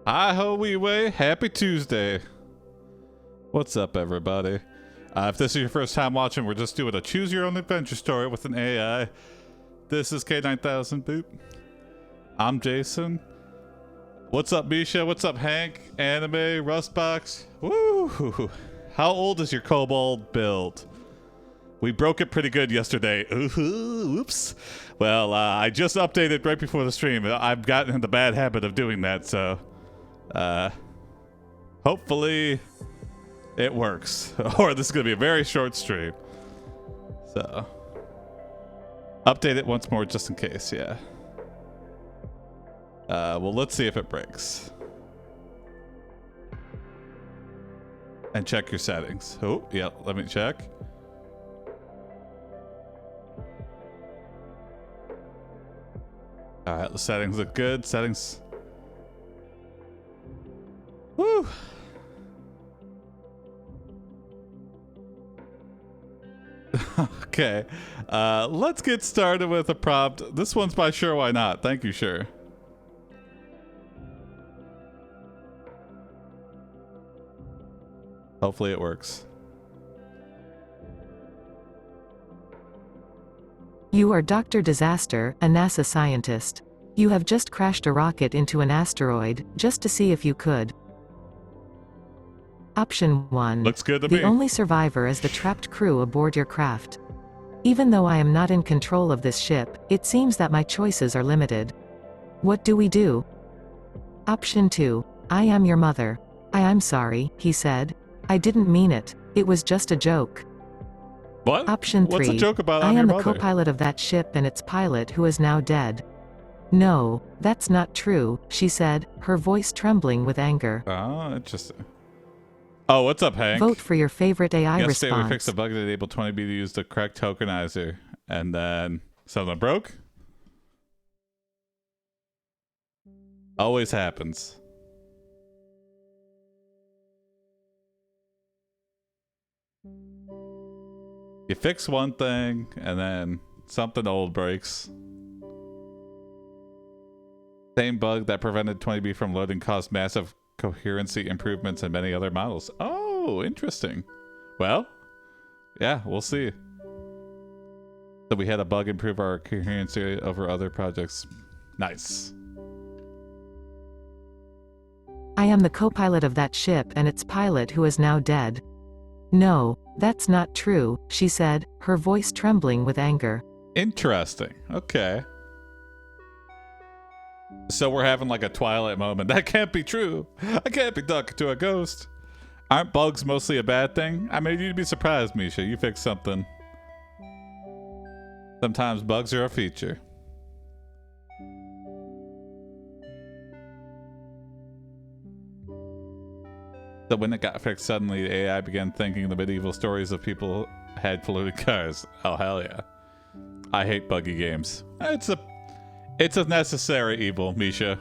Hi-ho, wee-way. Happy Tuesday. What's up, everybody? If this is your first time watching, we're just doing a choose-your-own-adventure story with an AI. This is K9000, boop. I'm Jason. What's up, Misha? What's up, Hank? Anime, Rustbox? Woo! How old is your Kobold build? We broke it pretty good yesterday. Ooh, oops. Well, I just updated right before the stream. I've gotten in the bad habit of doing that, so... hopefully it works. Or this is going to be a very short stream. So, update it once more just in case, yeah. Well, let's see if it breaks. And check your settings. Oh, yeah, let me check. All right, the settings look good. Settings. Woo! Okay, let's get started with a prompt. This one's by Sure Why Not. Thank you, Sure. Hopefully it works. You are Dr. Disaster, a NASA scientist. You have just crashed a rocket into an asteroid, just to see if you could. Option 1. Looks good to me. The only survivor is the trapped crew aboard your craft. Even though I am not in control of this ship, it seems that my choices are limited. What do we do? Option 2. I am your mother. I'm sorry, he said. I didn't mean it. It was just a joke. What? Option 3. What's a joke about? I am the co-pilot of that ship and its pilot who is now dead. No, that's not true, she said, her voice trembling with anger. Oh, interesting. Oh, what's up, Hank? Vote for your favorite AI Yesterday response. we fixed a bug that enabled 20B to use the correct tokenizer, and then something broke? Always happens. You fix one thing, and then something old breaks. Same bug that prevented 20B from loading caused massive coherency improvements in many other models. Oh, interesting. Well, yeah, we'll see. So we had a bug improve our coherency over other projects. Nice. I am the co-pilot of that ship and its pilot who is now dead. No, that's not true, she said, her voice trembling with anger. Interesting. Okay. So we're having like a Twilight moment. That can't be true. I can't be talking to a ghost. Aren't bugs mostly a bad thing? I made you to be surprised, Misha. You fixed something. Sometimes bugs are a feature. So when it got fixed, suddenly the AI began thinking the medieval stories of people had polluted cars. Oh, hell yeah. I hate buggy games. It's a necessary evil, Misha.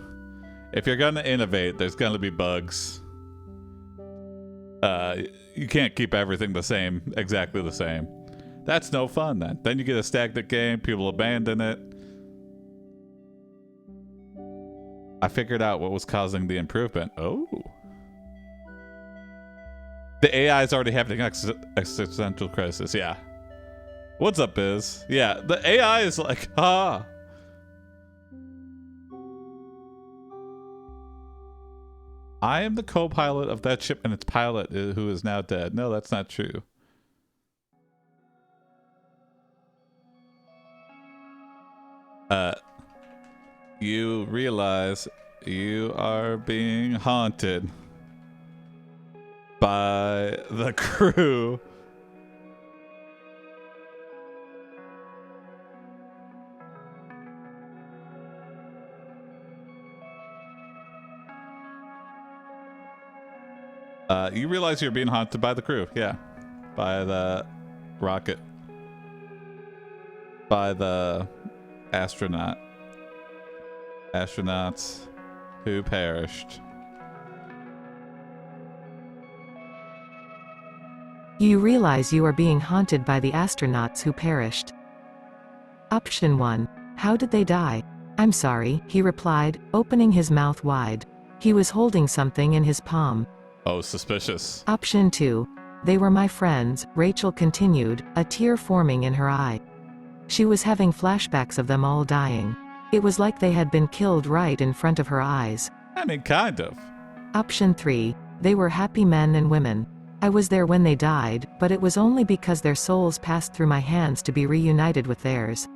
If you're gonna innovate, there's gonna be bugs. You can't keep everything the same, exactly the same. That's no fun then. Then you get a stagnant game, people abandon it. I figured out what was causing the improvement. Oh. The AI is already having an existential crisis, yeah. What's up, Biz? Yeah, the AI is like, ah. I am the co-pilot of that ship and its pilot who is now dead. No, that's not true. You realize you are being haunted by the crew. You realize you're being haunted by the crew, yeah. By the rocket. By the astronaut. Astronauts who perished. You realize you are being haunted by the astronauts who perished. Option 1. How did they die? I'm sorry, he replied, opening his mouth wide. He was holding something in his palm. Oh, suspicious. Option 2. They were my friends, Rachel continued, a tear forming in her eye. She was having flashbacks of them all dying. It was like they had been killed right in front of her eyes. I mean, kind of. Option 3. They were happy men and women. I was there when they died, but it was only because their souls passed through my hands to be reunited with theirs.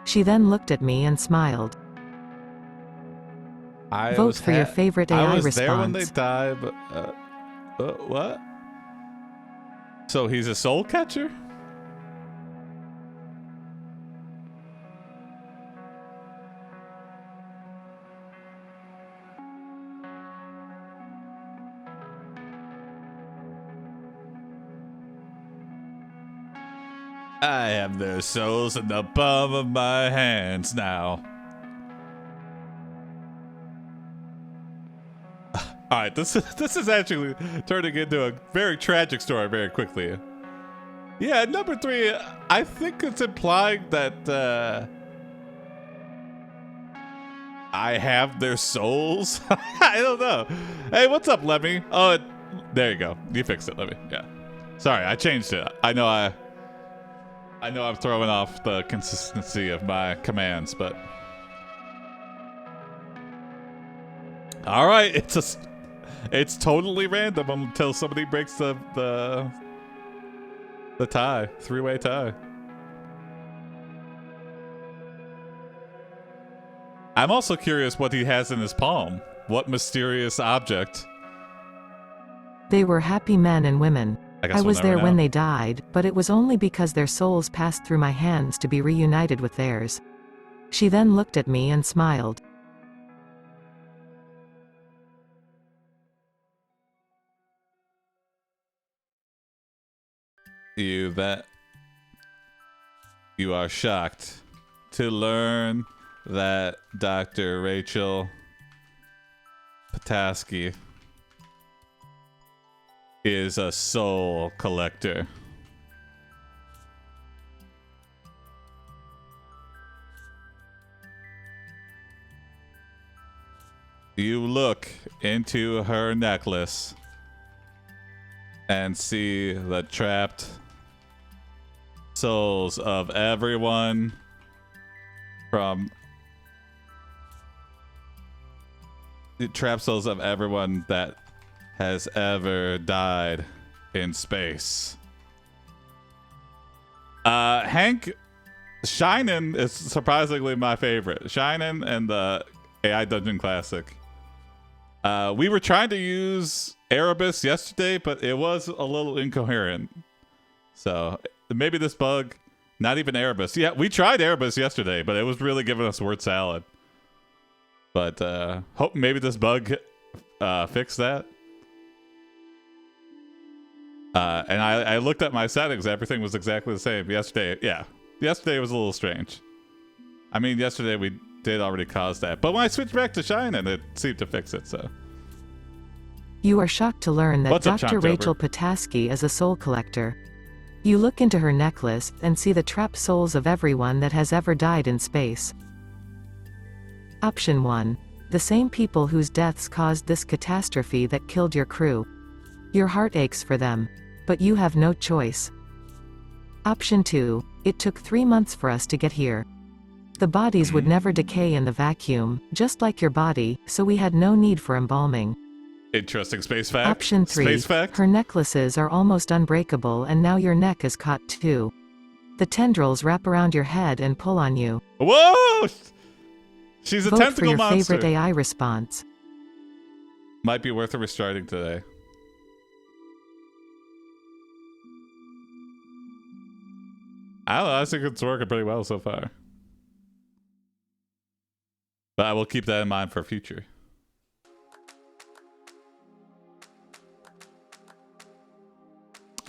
She then looked at me and smiled. Vote for your favorite AI I was response. there when they died, but what? So he's a soul catcher? I have their souls in the palm of my hands now. All right, this is actually turning into a very tragic story very quickly. Yeah, number 3, I think it's implying that I have their souls. I don't know. Hey, what's up, Lemmy? Oh, there you go. You fixed it, Lemmy. Yeah. Sorry, I changed it. I know I'm throwing off the consistency of my commands, but all right, it's totally random until somebody breaks the tie, 3-way tie. I'm also curious what he has in his palm. What mysterious object? They were happy men and women. I was there know. when they died, but it was only because their souls passed through my hands to be reunited with theirs. She then looked at me and smiled. You are shocked to learn that Dr. Rachel Pataski is a soul collector. You look into her necklace and see the trapped souls of everyone from the trapped souls of everyone that has ever died in space. Hank, Shinin is surprisingly my favorite. Shinin and the AI Dungeon Classic. We were trying to use Erebus yesterday, but it was a little incoherent. So maybe this bug, not even Erebus. Yeah, we tried Erebus yesterday, but it was really giving us word salad. But hope maybe this bug fixed that. And I looked at my settings. Everything was exactly the same yesterday. Yeah, yesterday was a little strange. I mean, yesterday we did already cause that. But when I switched back to Shinin, it seemed to fix it, so. You are shocked to learn that Dr. Rachel Pataski is a soul collector. You look into her necklace and see the trapped souls of everyone that has ever died in space. Option 1. The same people whose deaths caused this catastrophe that killed your crew. Your heart aches for them. But you have no choice. Option 2. It took 3 months for us to get here. The bodies would never decay in the vacuum, just like your body, so we had no need for embalming. Interesting space fact. Option 3. Space fact. Her necklaces are almost unbreakable and now your neck is caught too. The tendrils wrap around your head and pull on you. Whoa! She's a Vote tentacle for your monster. favorite AI response. Might be worth a restarting today. I don't know. I think it's working pretty well so far. But I will keep that in mind for future.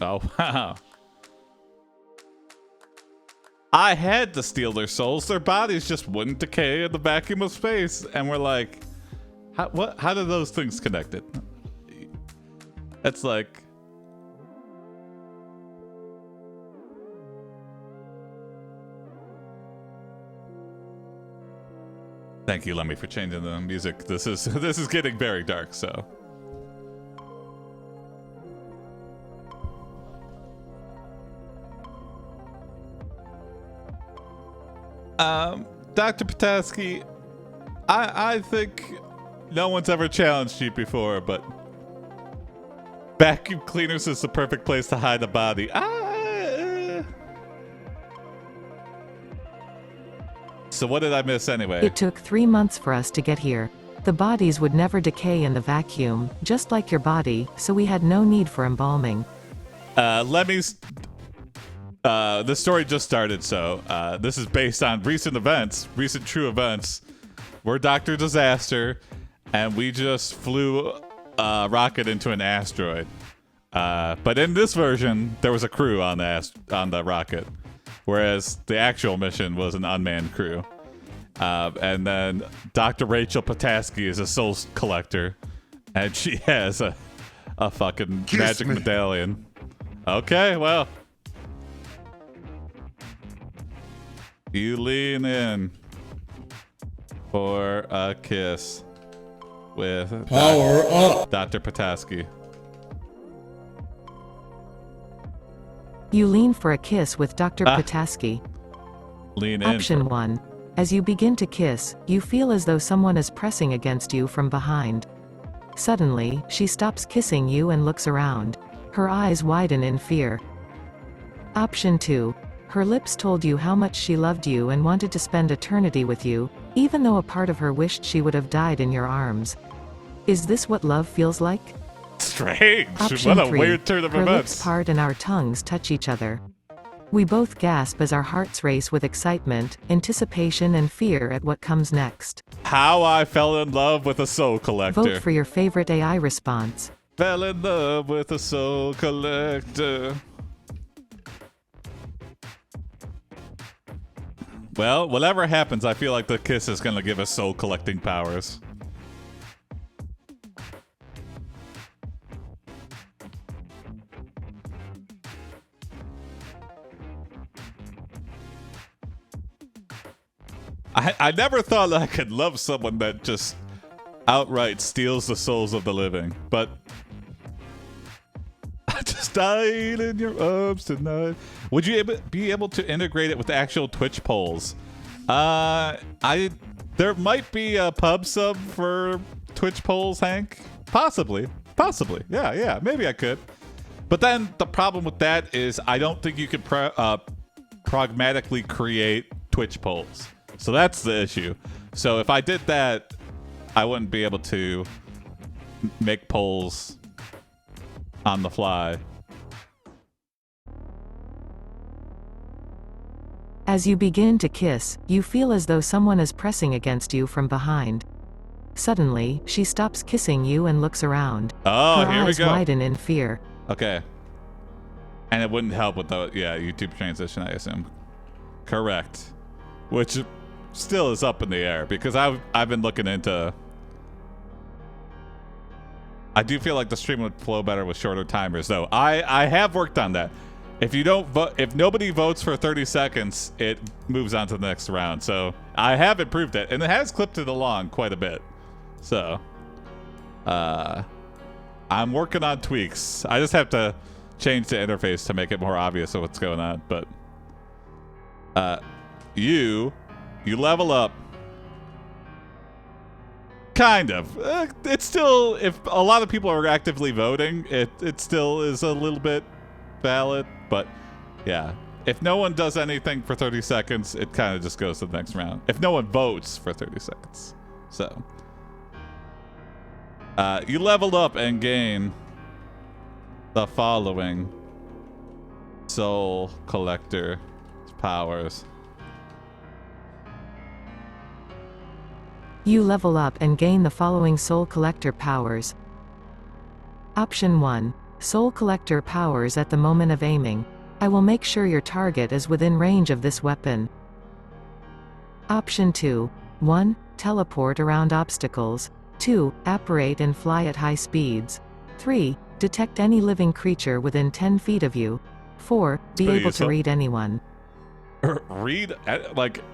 Oh, wow. I had to steal their souls. Their bodies just wouldn't decay in the vacuum of space. And we're like, how do those things connected? It's like... Thank you, Lemmy, for changing the music. This is getting very dark, so. Dr. Petoskey, I think no one's ever challenged you before, but vacuum cleaners is the perfect place to hide a body. So what did I miss anyway? It took 3 months for us to get here. The bodies would never decay in the vacuum, just like your body, so we had no need for embalming. Lemmy's... the story just started, so this is based on recent events, recent true events. We're Dr. Disaster, and we just flew a rocket into an asteroid. But in this version, there was a crew on the rocket, whereas the actual mission was an unmanned crew. And then Dr. Rachel Petoskey is a soul collector, and she has a fucking magic medallion. Okay, well. You lean in for a kiss with Dr. Petoskey. You lean for a kiss with Dr. Petoskey. Lean in. Option 1. As you begin to kiss, you feel as though someone is pressing against you from behind. Suddenly, she stops kissing you and looks around. Her eyes widen in fear. Option 2. Her lips told you how much she loved you and wanted to spend eternity with you, even though a part of her wished she would have died in your arms. Is this what love feels like? Strange. Option What a 3. weird turn of Her events. lips part and our tongues touch each other. We both gasp as our hearts race with excitement, anticipation and fear at what comes next. How I fell in love with a soul collector. Vote for your favorite AI response. Fell in love with a soul collector. Well, whatever happens, I feel like the kiss is going to give us soul collecting powers. I never thought I could love someone that just outright steals the souls of the living, but I just died in your arms tonight. Would you be able to integrate it with actual Twitch polls? There might be a pub sub for Twitch polls, Hank. Possibly. Yeah, maybe I could. But then the problem with that is I don't think you could pragmatically create Twitch polls. So that's the issue. So if I did that, I wouldn't be able to make polls on the fly. As you begin to kiss, you feel as though someone is pressing against you from behind. Suddenly, she stops kissing you and looks around. Oh, Her here we eyes go. widen in fear. Okay. And it wouldn't help with the YouTube transition, I assume. Correct. Which still is up in the air because I've been looking into. I do feel like the stream would flow better with shorter timers, though. I have worked on that. If you don't vote, if nobody votes for 30 seconds, it moves on to the next round. So I have improved it, and it has clipped it along quite a bit. So, I'm working on tweaks. I just have to change the interface to make it more obvious of what's going on. But, you level up. Kind of. It's still, if a lot of people are actively voting, it still is a little bit valid. But yeah, if no one does anything for 30 seconds, it kind of just goes to the next round. If no one votes for 30 seconds. So, you leveled up and gain the following soul collector powers. You level up and gain the following Soul Collector powers. Option 1. Soul Collector powers at the moment of aiming. I will make sure your target is within range of this weapon. Option 2. 1. Teleport around obstacles. 2. Apparate and fly at high speeds. 3. Detect any living creature within 10 feet of you. 4. Be able to read anyone. Read? Like...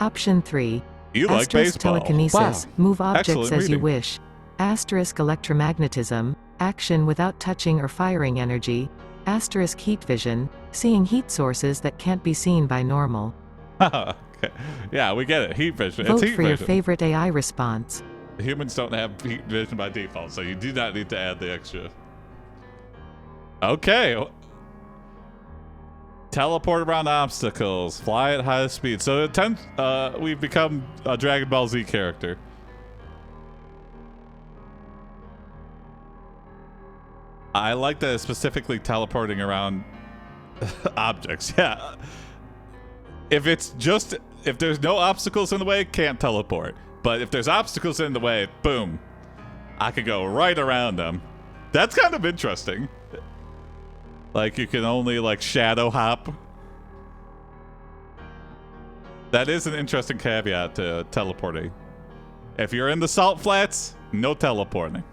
Option 3. You like Asterisk baseball. telekinesis, Wow. move objects Excellent as you reading. wish. Asterisk electromagnetism, action without touching or firing energy. Asterisk heat vision, seeing heat sources that can't be seen by normal. Okay. Yeah, we get it. Heat vision. It's Vote heat for your vision. favorite AI response. Humans don't have heat vision by default, so you do not need to add the extra. Okay. Teleport around obstacles. Fly at high speed. So we've become a Dragon Ball Z character. I like that it's specifically teleporting around objects. Yeah. If there's no obstacles in the way, can't teleport. But if there's obstacles in the way, boom. I can go right around them. That's kind of interesting. Like, you can only, like, shadow hop. That is an interesting caveat to teleporting. If you're in the salt flats, no teleporting.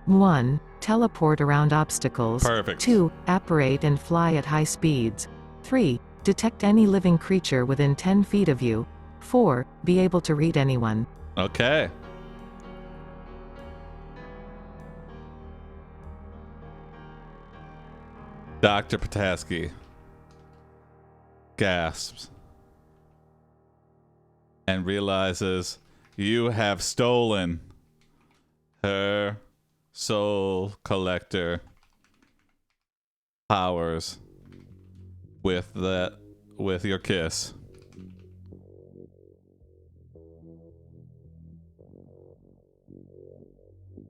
One, teleport around obstacles. Perfect. 2, apparate and fly at high speeds. 3, detect any living creature within 10 feet of you. 4, be able to read anyone. Okay. Dr. Pataski gasps and realizes you have stolen her soul collector powers with your kiss.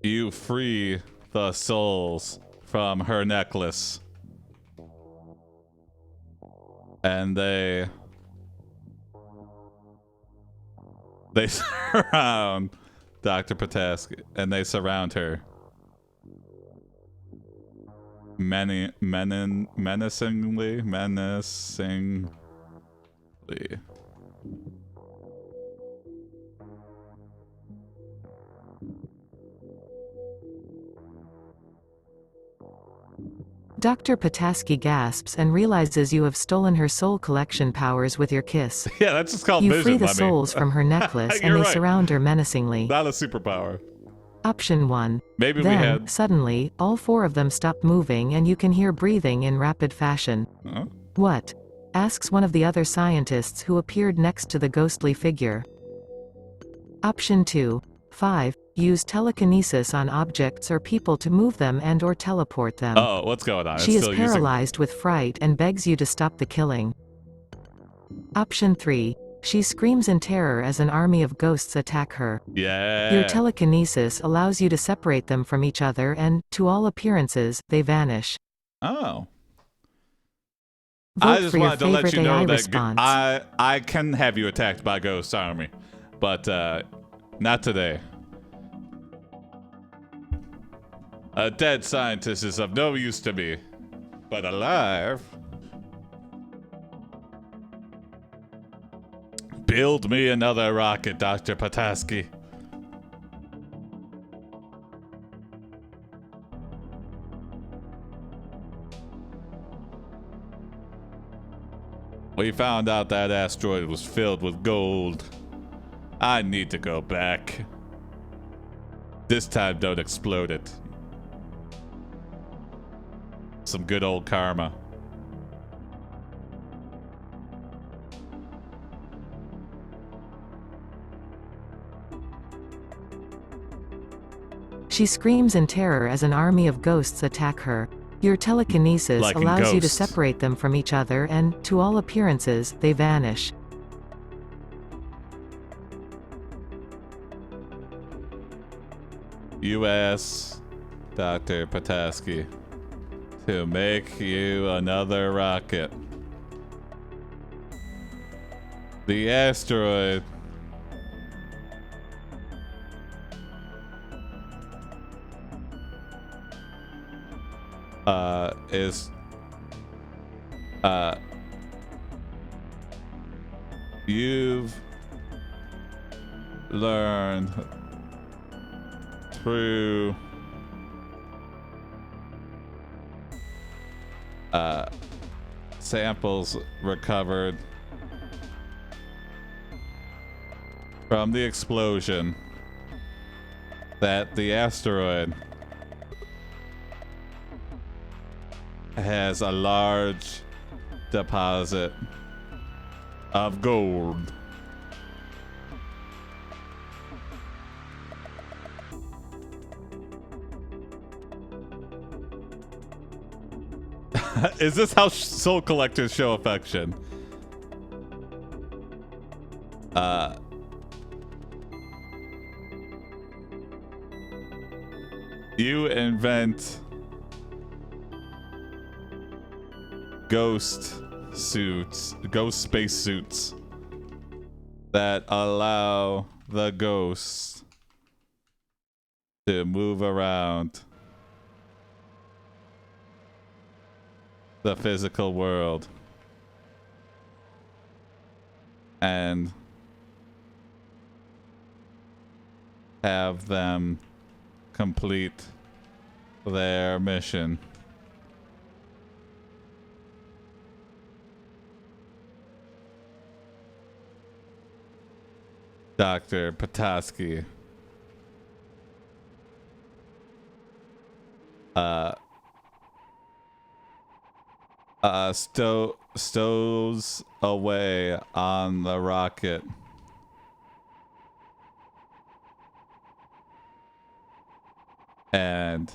You free the souls from her necklace, and they surround Dr. Pataski, and they surround her. Menacingly. Dr. Pataski gasps and realizes you have stolen her soul collection powers with your kiss. Yeah, that's just called You vision, free the Lemmy. souls from her necklace and You're they right. surround her menacingly. Not a superpower. Option 1. Maybe Then, we had. suddenly, all 4 of them stop moving and you can hear breathing in rapid fashion. Huh? What? Asks one of the other scientists who appeared next to the ghostly figure. Option 2. 5. Use telekinesis on objects or people to move them and or teleport them. Oh, what's going on? She It's is still paralyzed with fright and begs you to stop the killing. Option 3. She screams in terror as an army of ghosts attack her. Yeah. Your telekinesis allows you to separate them from each other and, to all appearances, they vanish. Oh. Vote I just for your wanted to let favorite you know AI that response. I can have you attacked by Ghost Army, but not today. A dead scientist is of no use to me, but alive. Build me another rocket, Dr. Pataski. We found out that asteroid was filled with gold. I need to go back. This time, don't explode it. Some good old karma. She screams in terror as an army of ghosts attack her. Your telekinesis Like in allows you to Ghost. separate them from each other and, to all appearances, they vanish. You ask Dr. Pataski to make you another rocket. The asteroid is you've learned through samples recovered from the explosion that the asteroid has a large deposit of gold. Is this how soul collectors show affection? You invent ghost space suits that allow the ghosts to move around the physical world and have them complete their mission. Dr. Petoskey. Stows away on the rocket. And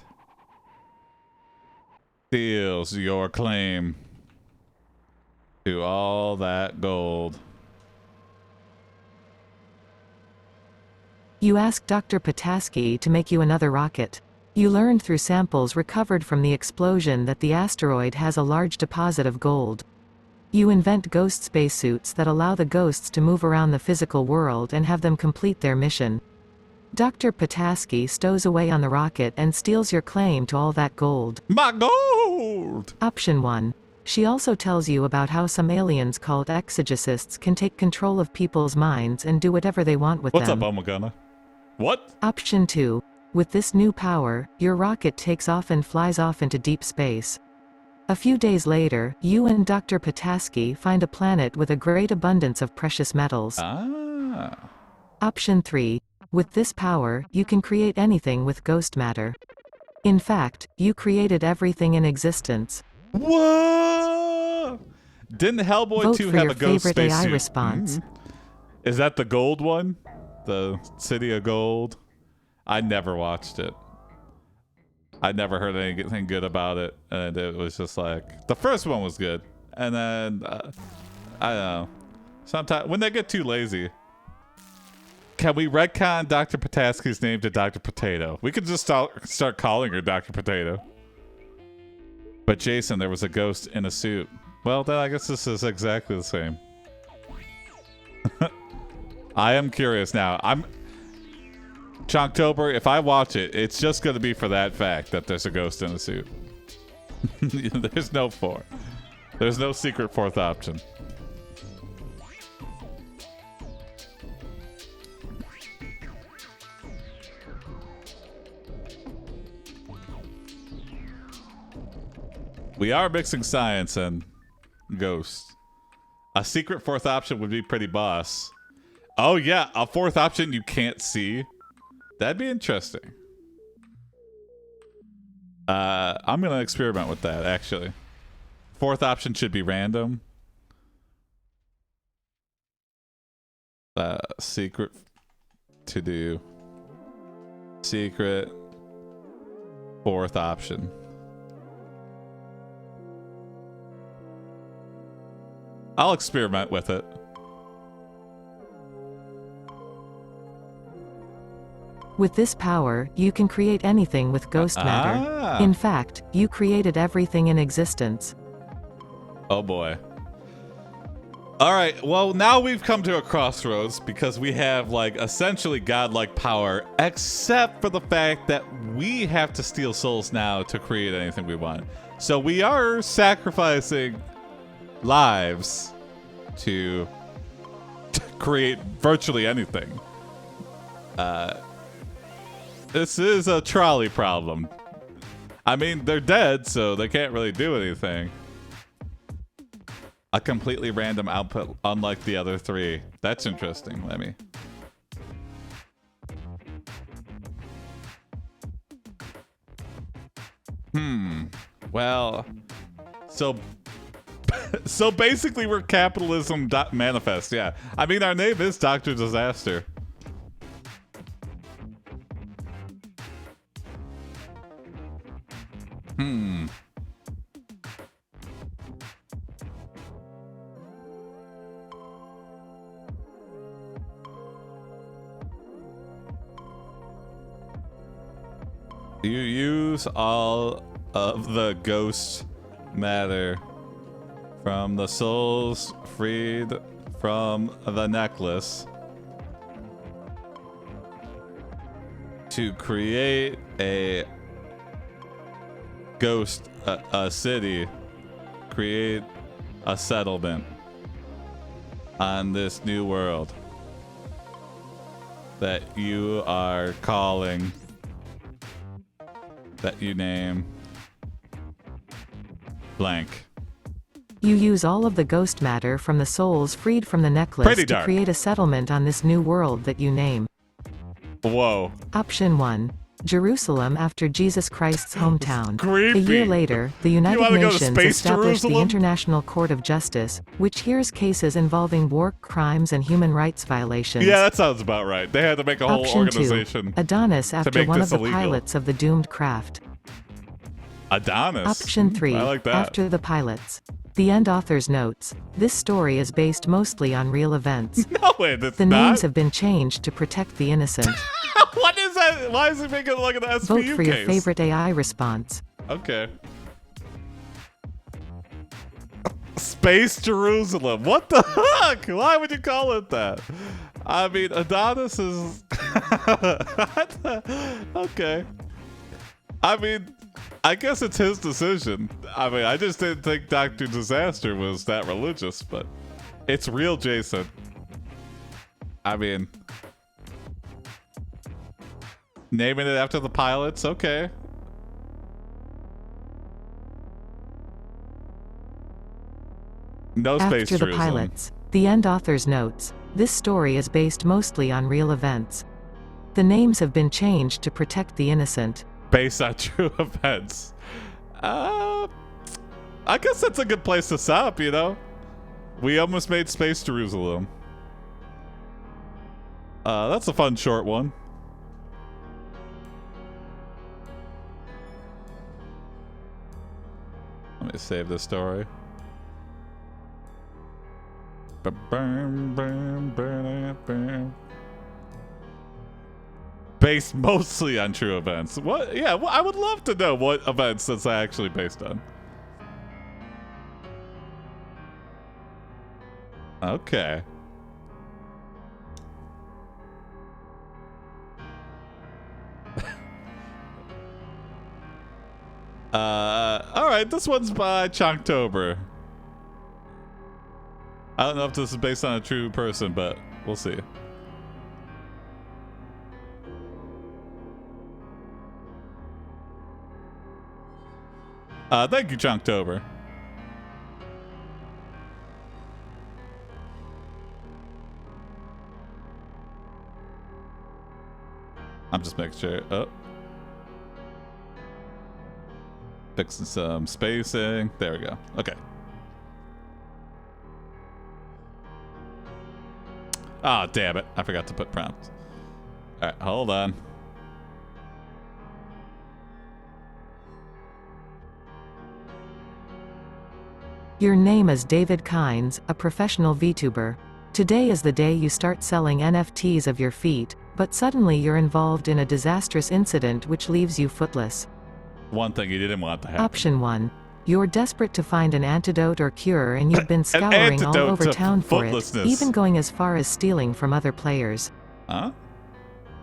steals your claim to all that gold. You ask Dr. Petoskey to make you another rocket. You learned through samples recovered from the explosion that the asteroid has a large deposit of gold. You invent ghost spacesuits that allow the ghosts to move around the physical world and have them complete their mission. Dr. Petoskey stows away on the rocket and steals your claim to all that gold. My gold! Option 1. She also tells you about how some aliens called exegesists can take control of people's minds and do whatever they want with What's them. up, Omagana? What? Option 2. With this new power, your rocket takes off and flies off into deep space. A few days later, you and Dr. Petoskey find a planet with a great abundance of precious metals. Ah. Option 3. With this power, you can create anything with ghost matter. In fact, you created everything in existence. Whoa! Didn't Hellboy Vote 2 for have your a ghost favorite AI spacesuit? response. Is that the gold one? The City of Gold? I never watched it. I never heard anything good about it, and it was just like the first one was good, and then I don't know. Sometimes when they get too lazy, can we retcon Dr. Petoskey's name to Dr. Potato? We could just start calling her Dr. Potato. But Jason, there was a ghost in a suit. Well, then I guess this is exactly the same. I am curious now. Chonktober, if I watch it, it's just going to be for that fact that there's a ghost in a suit. There's no four. There's no secret fourth option. We are mixing science and ghosts. A secret fourth option would be pretty boss. Oh yeah, a fourth option you can't see. That'd be interesting. I'm gonna experiment with that, actually. Fourth option should be random. Secret to do. Secret fourth option. I'll experiment with it. With this power, you can create anything with ghost matter. In fact, you created everything in existence. Oh boy. Alright, well now we've come to a crossroads because we have like essentially godlike power, except for the fact that we have to steal souls now to create anything we want. So we are sacrificing lives to create virtually anything. This is a trolley problem. I mean, they're dead, so they can't really do anything. A completely random output, unlike the other three. That's interesting. Let me. Well, so basically we're capitalism manifest. Yeah. I mean, our name is Dr. Disaster. You use all of the ghost matter from the souls freed from the necklace to create a ghost, a city, create a settlement on this new world that you are calling, that you name blank. You use all of the ghost matter from the souls freed from the necklace to create a settlement on this new world that you name. Whoa. Option 1. Jerusalem after Jesus Christ's hometown. Creepy. A year later, the United Nations established the Jerusalem? International Court of Justice, which hears cases involving war crimes and human rights violations. Yeah, that sounds about right. They had to make a whole Option organization. 2. Adonis after one of the illegal. pilots of the doomed craft. Adonis. Option 3. I like that. After the pilots. The end author's notes. This story is based mostly on real events. No way, that's The not. names have been changed to protect the innocent. What is that? Why is it making it look at the SVU Vote for your case? favorite AI response. Okay. Space Jerusalem. What the heck? Why would you call it that? I mean, Adonis is... Okay. I mean, I guess it's his decision. I mean, I just didn't think Dr. Disaster was that religious, but it's real, Jason. I mean... Naming it after the pilots, okay. No space After the Jerusalem. pilots. The end author's notes. This story is based mostly on real events. The names have been changed to protect the innocent. Based on true events. I guess that's a good place to stop, you know? We almost made Space Jerusalem. That's a fun short one. Let me save this story. Based mostly on true events. What? Yeah, well, I would love to know what events that's actually based on. Okay. All right, this one's by Chunktober. I don't know if this is based on a true person, but we'll see. Thank you, Chunktober. I'm just making sure. Oh. Fixing some spacing. There we go. Okay. Ah, damn it. I forgot to put prompts. All right, hold on. Your name is David Kynes, a professional VTuber. Today is the day you start selling NFTs of your feet, but suddenly you're involved in a disastrous incident which leaves you footless. One thing you didn't want to happen. Option 1. You're desperate to find an antidote or cure and you've been scouring all over town for it, even going as far as stealing from other players. Huh?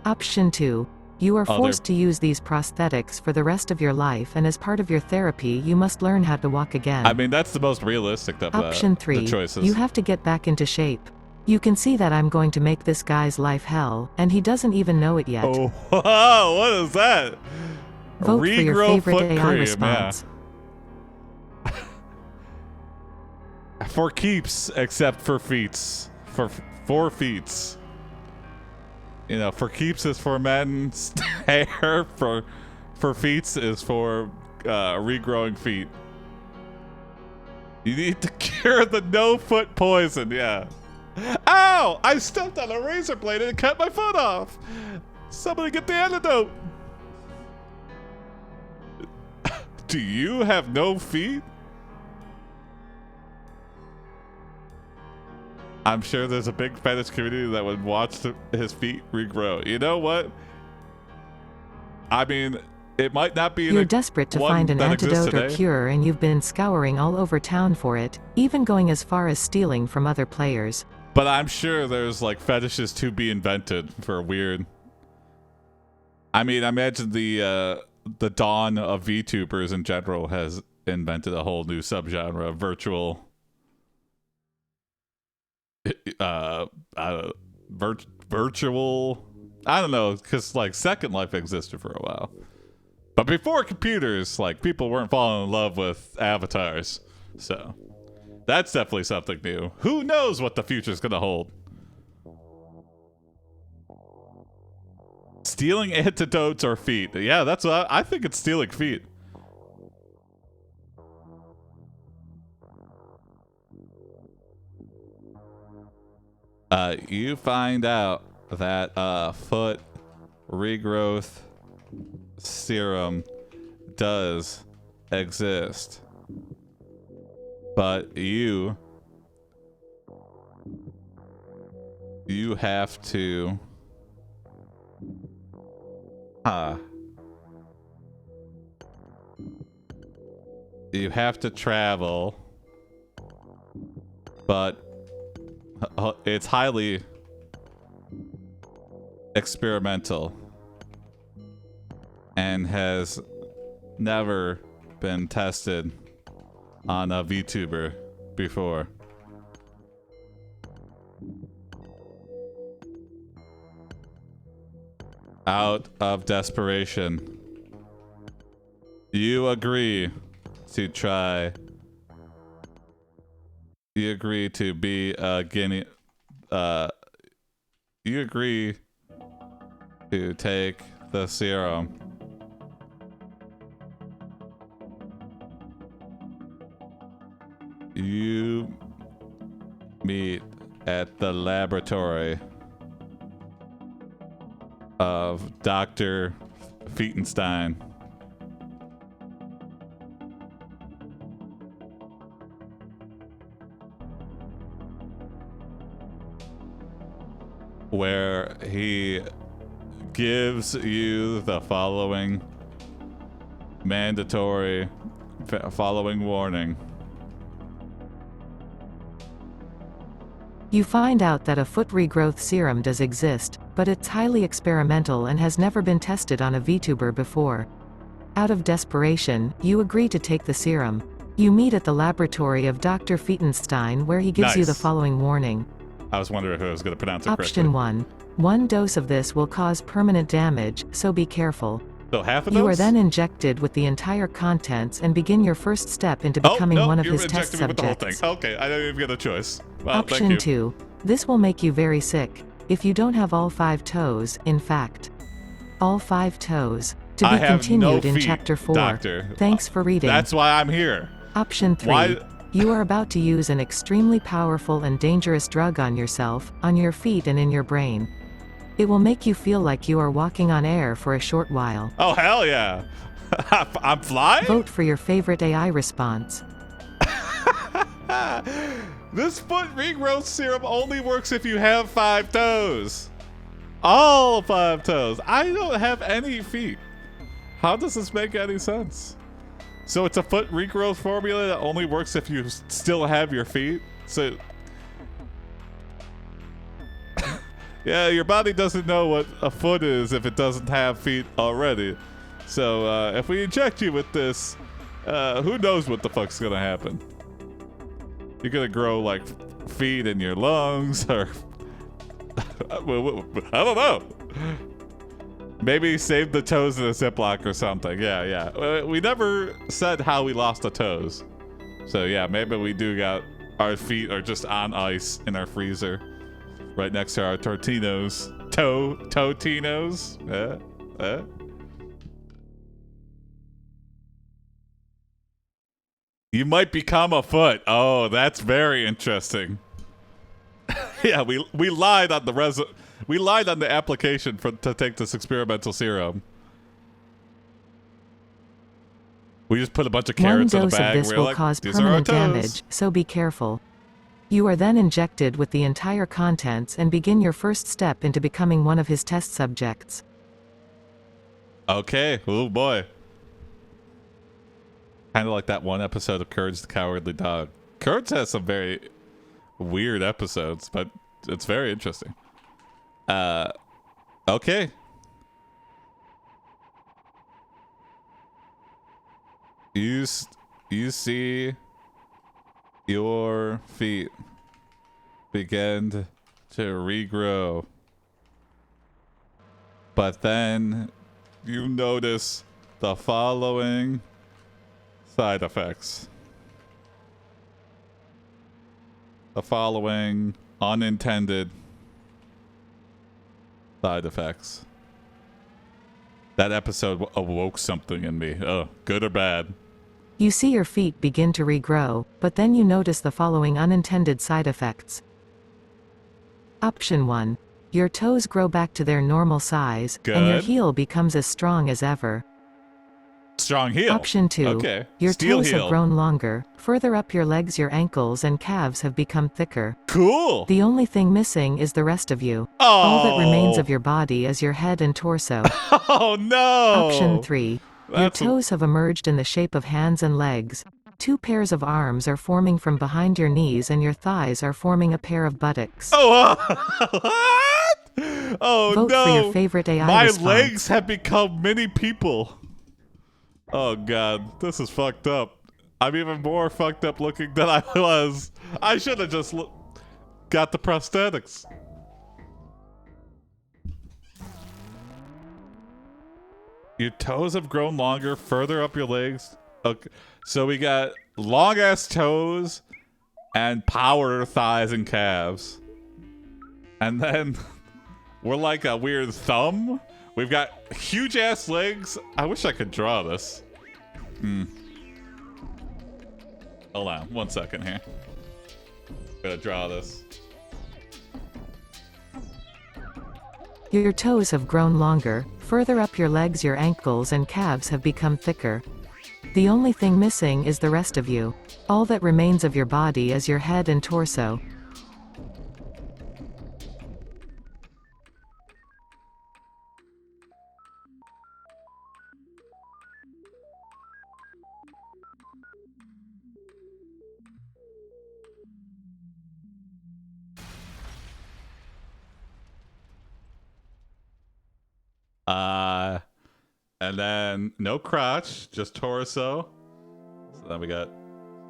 Option 2. You are forced to use these prosthetics for the rest of your life, and as part of your therapy you must learn how to walk again. I mean, that's the most realistic of Option 3. the choices. You have to get back into shape. You can see that I'm going to make this guy's life hell, and he doesn't even know it yet. Oh, whoa, what is that? Vote for your favorite AI cream, response. Yeah. For keeps, except for feats. For feats. You know, for keeps is for men's hair. For feats is for regrowing feet. You need to cure the no-foot poison, yeah. Ow! I stepped on a razor blade and it cut my foot off. Somebody get the antidote. Do you have no feet? I'm sure there's a big fetish community that would watch his feet regrow. You know what? I mean, it might not be. You're desperate to find an antidote or cure, and you've been scouring all over town for it, even going as far as stealing from other players. But I'm sure there's like fetishes to be invented for weird. I mean, I imagine the dawn of VTubers in general has invented a whole new subgenre of virtual. Virtual. I don't know, because like Second Life existed for a while, but before computers, like people weren't falling in love with avatars, so that's definitely something new. Who knows what the future's gonna hold? Stealing antidotes or feet? Yeah, that's what I think. It's stealing feet. You find out that foot regrowth serum does exist, but you have to you have to travel, but it's highly experimental and has never been tested on a VTuber before. Out of desperation, you agree to try. You agree to be a guinea. You agree to take the serum. You meet at the laboratory of Dr. Feitenstein. Where he gives you the following mandatory following warning. You find out that a foot regrowth serum does exist, but it's highly experimental and has never been tested on a VTuber before. Out of desperation, you agree to take the serum. You meet at the laboratory of Dr. Feitenstein, where he gives you the following warning. I was wondering if I was going to pronounce it correctly. Option 1. One dose of this will cause permanent damage, so be careful. So half of those? You are then injected with the entire contents and begin your first step into becoming one of his test subjects. With the whole thing. Okay, I didn't even get a choice. Well, Option 2. This will make you very sick. If you don't have all 5 toes, in fact. All 5 toes. To be continued in Chapter 4. Doctor. Thanks for reading. That's why I'm here. Option 3. You are about to use an extremely powerful and dangerous drug on yourself, on your feet and in your brain. It will make you feel like you are walking on air for a short while. Oh, hell yeah. I'm flying? Vote for your favorite AI response. This foot regrowth serum only works if you have 5 toes. All 5 toes. I don't have any feet. How does this make any sense? So it's a foot regrowth formula that only works if you still have your feet? So yeah, your body doesn't know what a foot is if it doesn't have feet already. So if we inject you with this, who knows what the fuck's gonna happen? You're gonna grow like feet in your lungs, or I don't know. Maybe save the toes in a Ziploc or something. Yeah. We never said how we lost the toes. So yeah, maybe we do got our feet are just on ice in our freezer, right next to our Tortinos. Totinos. You might become a foot. Oh, that's very interesting. Yeah, we lied on the we lied on the application to take this experimental serum. We just put a bunch of carrots in a bag. One dose of this will like, cause permanent damage, so be careful. You are then injected with the entire contents and begin your first step into becoming one of his test subjects. Okay. Oh boy. Kind of like that one episode of Courage the Cowardly Dog. Courage has some very weird episodes, but it's very interesting. Okay. You see your feet begin to regrow. But then you notice the following side effects. The following unintended side effects. That episode awoke something in me. Oh, good or bad? You see your feet begin to regrow, but then you notice the following unintended side effects. Option 1. Your toes grow back to their normal size, and your heel becomes as strong as ever. Strong heel. Option 2. Okay. Your toes have grown longer. Further up your legs, your ankles and calves have become thicker. Cool. The only thing missing is the rest of you. Oh. All that remains of your body is your head and torso. Oh no. Option 3. Your toes have emerged in the shape of hands and legs. 2 pairs of arms are forming from behind your knees and your thighs are forming a pair of buttocks. Oh, what? Oh Vote no. For your favorite AI response. My legs have become mini people. Oh god, this is fucked up. I'm even more fucked up looking than I was. I should have just got the prosthetics. Your toes have grown longer, further up your legs. Okay, so we got long ass toes and power thighs and calves. And then we're like a weird thumb. We've got huge ass legs. I wish I could draw this. Hold on, 1 second here. Gotta draw this. Your toes have grown longer. Further up your legs, your ankles and calves have become thicker. The only thing missing is the rest of you. All that remains of your body is your head and torso. And then no crotch, just torso. So then we got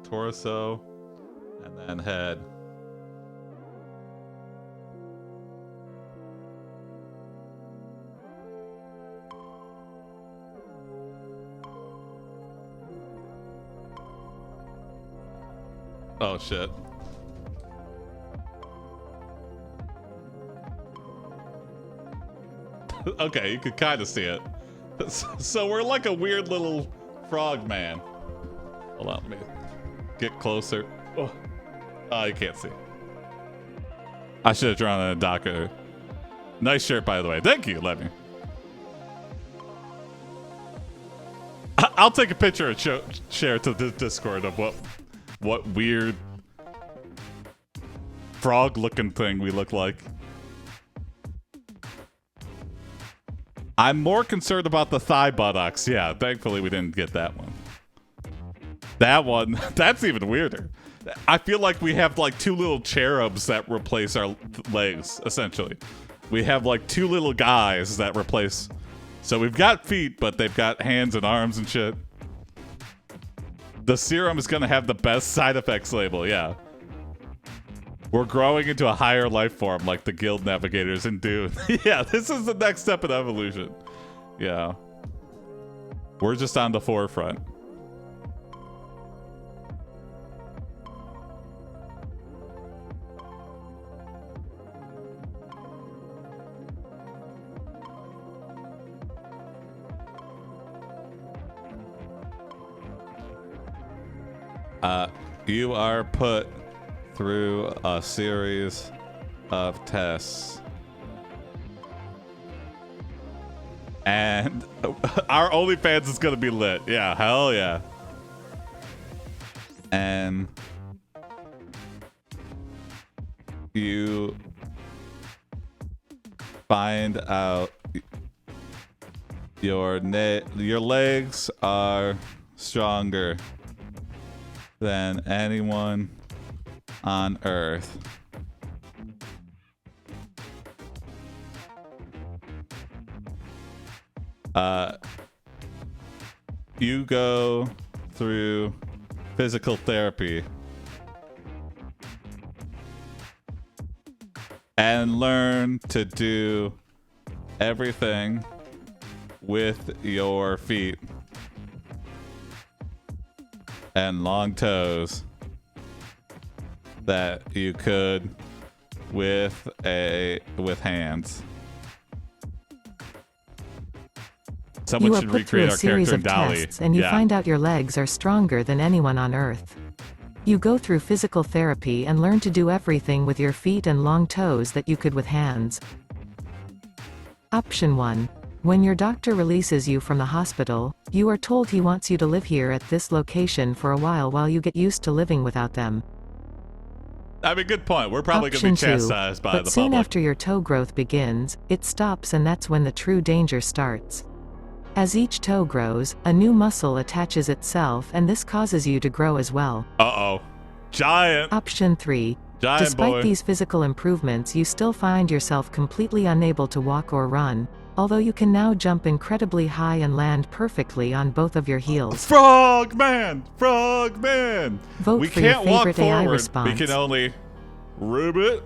torso and then head. Oh shit. Okay, you could kind of see it. So we're like a weird little frog man. Hold on, let me get closer. Oh, you can't see. I should have drawn a Docker. Nice shirt, by the way. Thank you, Lemmy. I'll take a picture and share it to the Discord of what weird frog-looking thing we look like. I'm more concerned about the thigh buttocks. Yeah, thankfully we didn't get that one. That one, that's even weirder. I feel like we have like 2 little cherubs that replace our legs, essentially. We have like 2 little guys that replace. So we've got feet, but they've got hands and arms and shit. The serum is going to have the best side effects label, yeah. We're growing into a higher life form like the guild navigators in Dune. Yeah, this is the next step in evolution. Yeah. We're just on the forefront. You are put through a series of tests. And our OnlyFans is gonna be lit. Yeah, hell yeah. And you find out your legs are stronger than anyone on Earth. You go through physical therapy and learn to do everything with your feet and long toes that you could with hands. Someone You are should put through recreate a our series character in of Dali. tests, and you Yeah. find out your legs are stronger than anyone on Earth. You go through physical therapy and learn to do everything with your feet and long toes that you could with hands. Option 1. When your doctor releases you from the hospital, you are told he wants you to live here at this location for a while you get used to living without them. I mean, good point. We're probably going to Option be 2. chastised by But the soon public. after your toe growth begins, it stops, and that's when the true danger starts. As each toe grows, a new muscle attaches itself, and this causes you to grow as well. Uh-oh. Giant. Option 3. Giant Despite boy. these physical improvements, you still find yourself completely unable to walk or run, although you can now jump incredibly high and land perfectly on both of your heels. Frogman! Frogman! Vote We for your can't walk favorite AI forward. response. We can only ribbit,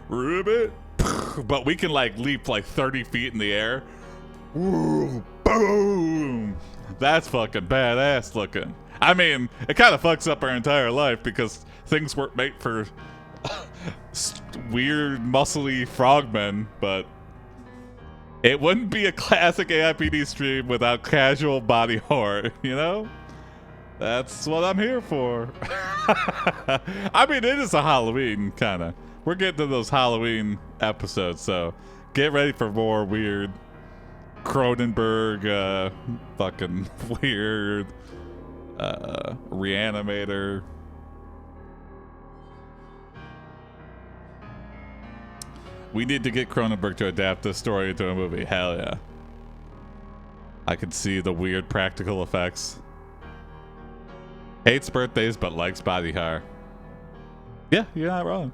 ribbit, but we can like leap like 30 feet in the air. Ooh, boom! That's fucking badass looking. I mean, it kind of fucks up our entire life because things weren't made for weird, muscly frogmen, but it wouldn't be a classic AiPD stream without casual body horror, you know? That's what I'm here for. I mean, it is a Halloween kind of. We're getting to those Halloween episodes, so get ready for more weird Cronenberg, fucking weird Reanimator. We need to get Cronenberg to adapt this story into a movie. Hell yeah. I can see the weird practical effects. Hates birthdays but likes body hair. Yeah, you're not wrong.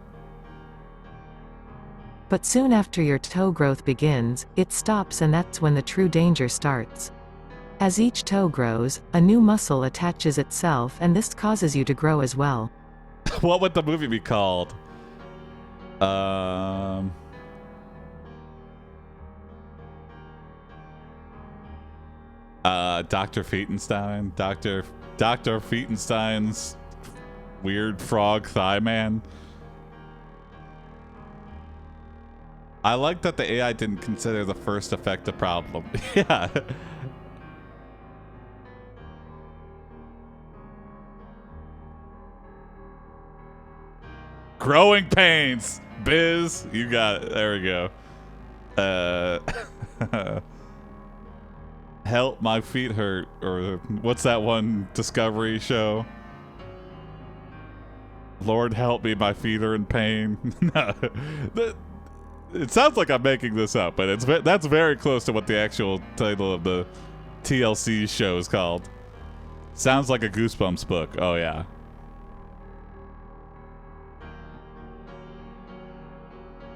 But soon after your toe growth begins, it stops, and that's when the true danger starts. As each toe grows, a new muscle attaches itself, and this causes you to grow as well. What would the movie be called? Dr. Fetenstein? Dr. Fetenstein's weird frog thigh man? I like that the AI didn't consider the first effect a problem. Yeah. Growing pains. Biz, you got it. There we go. Help, my feet hurt. Or what's that one Discovery show? Lord help me, my feet are in pain. It sounds like I'm making this up, but that's very close to what the actual title of the TLC show is called. Sounds like a Goosebumps book. Oh yeah.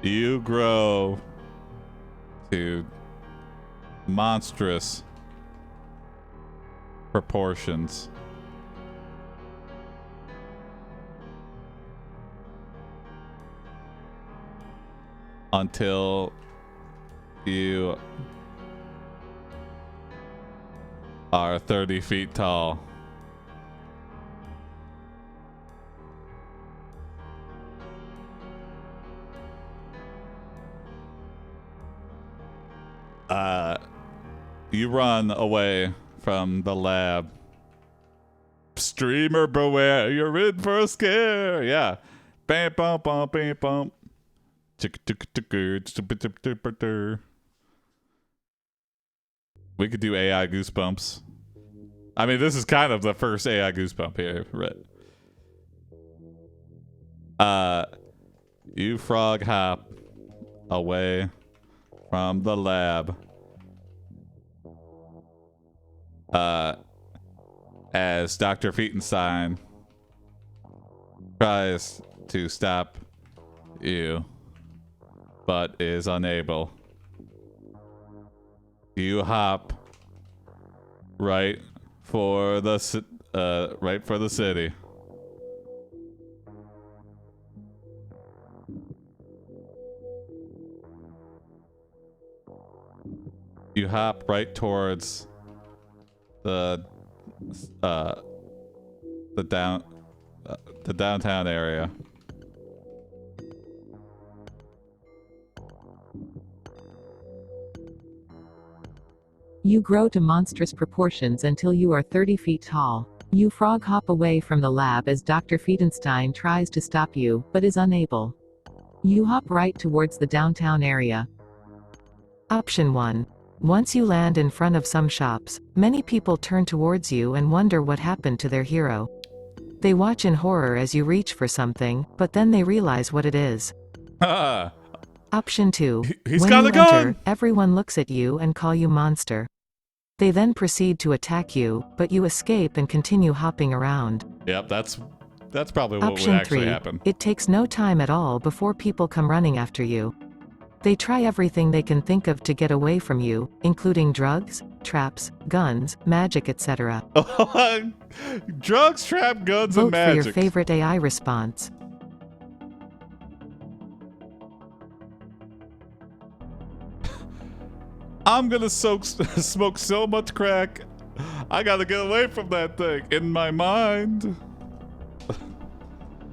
You grow to monstrous proportions. Until you are 30 feet tall. You run away from the lab Streamer beware, you're in for a scare. Yeah. Bam, bum, bum, bam, bum. We could do AI goosebumps. I mean, this is kind of the first AI goosebump here, right? You frog hop away from the lab. As Dr. Fetenstein tries to stop you, but is unable. You hop right for the city. You hop right towards the downtown area. You grow to monstrous proportions until you are 30 feet tall. You frog hop away from the lab as Dr. Fetenstein tries to stop you, but is unable. You hop right towards the downtown area. Option 1. Once you land in front of some shops, many people turn towards you and wonder what happened to their hero. They watch in horror as you reach for something, but then they realize what it is. Option 2. He's When got you a gun! enter, everyone looks at you and call you monster. They then proceed to attack you, but you escape and continue hopping around. Yep, that's probably what would Option actually 3. happen. It takes no time at all before people come running after you. They try everything they can think of to get away from you, including drugs, traps, guns, magic, etc. Drugs, trap, guns, Vote and magic. for your favorite AI response. I'm gonna smoke so much crack. I gotta get away from that thing in my mind.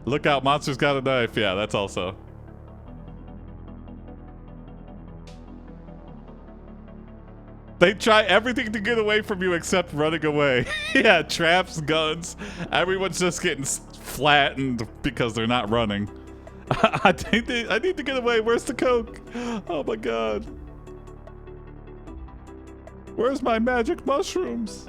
Look out, monster's got a knife. Yeah, that's also. They try everything to get away from you except running away. Yeah, traps, guns. Everyone's just getting flattened because they're not running. I need to get away. Where's the coke? Oh my god. Where's my magic mushrooms?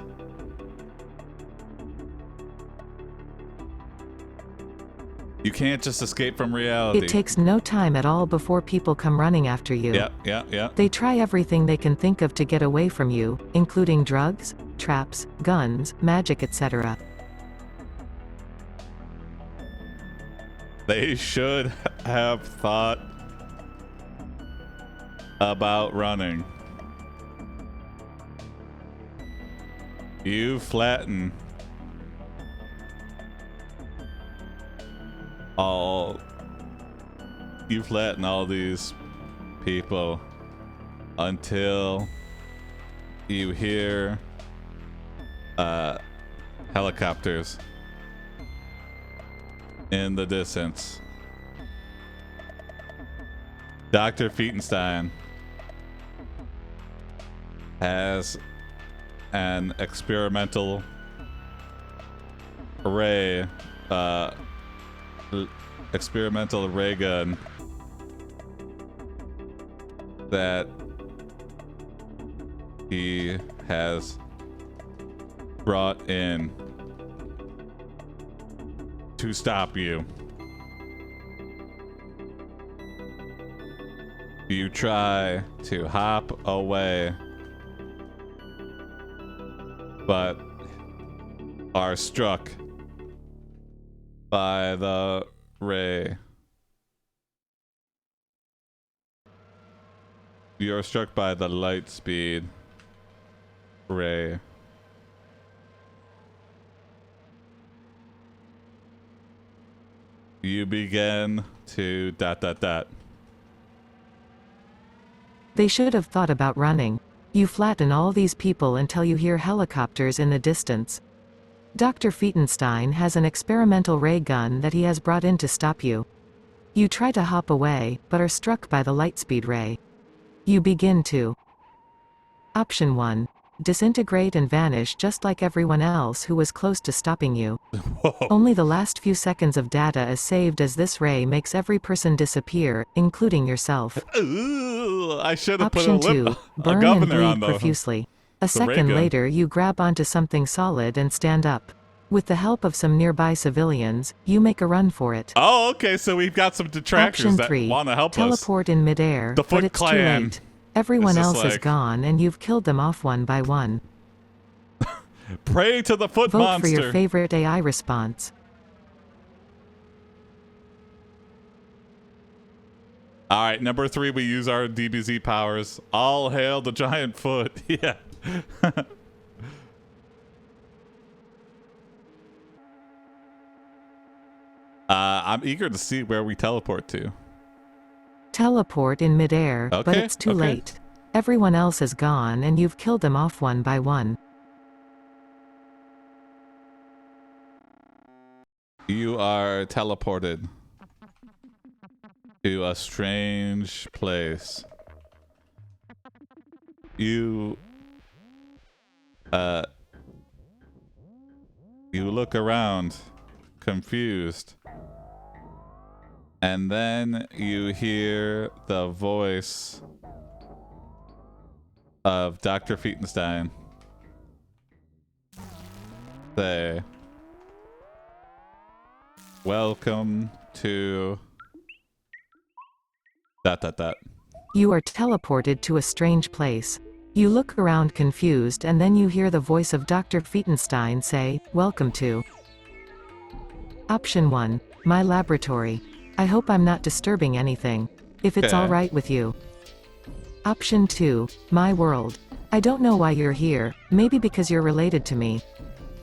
You can't just escape from reality. It takes no time at all before people come running after you. Yeah. They try everything they can think of to get away from you, including drugs, traps, guns, magic, etc. They should have thought about running. You flatten all these people until you hear helicopters in the distance. Dr. Fetenstein has an experimental ray gun that he has brought in to stop you. You try to hop away, but are struck by the ray. You're struck by the light speed ray. You begin to ... They should have thought about running. You flatten all these people until you hear helicopters in the distance. Dr. Fetenstein has an experimental ray gun that he has brought in to stop you. You try to hop away, but are struck by the lightspeed ray. You begin to. Option 1. disintegrate and vanish just like everyone else who was close to stopping you. Whoa. Only the last few seconds of data is saved as this ray makes every person disappear, including yourself. Ooh, I should have put Option 2, a burn and governor bleed on the profusely. A ray second gun. later you grab onto something solid and stand up. With the help of some nearby civilians, you make a run for it. Oh, okay, so we've got some detractors Option that 3, want to help us. teleport in midair, The Foot but it's too Clan. late. Everyone It's just else is like- gone and you've killed them off one by one. Pray to the foot Vote monster. for your favorite AI response. All right, number 3, we use our DBZ powers. All hail the giant foot. Yeah. I'm eager to see where we teleport to. Teleport in midair, but Okay, it's too okay. late. Everyone else is gone and you've killed them off one by one. You are teleported to a strange place. You look around, confused. And then you hear the voice of Dr. Fetenstein say, "Welcome to dot dot dot." You are teleported to a strange place. You look around confused and then you hear the voice of Dr. Fetenstein say, "Welcome to." Option 1, my laboratory. I hope I'm not disturbing anything. If it's Okay. alright with you. Option 2, my world. I don't know why you're here, maybe because you're related to me.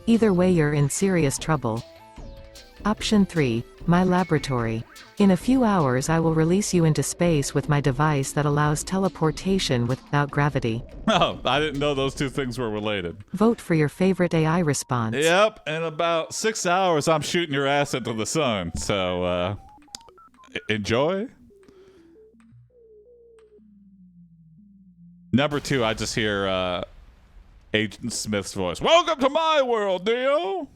Either way you're in serious trouble. Option 3, my laboratory. In a few hours I will release you into space with my device that allows teleportation without gravity. Oh, I didn't know those two things were related. Vote for your favorite AI response. Yep, in about 6 hours, I'm shooting your ass into the sun. So, enjoy. Number 2, I just hear Agent Smith's voice. "Welcome to my world, Neo."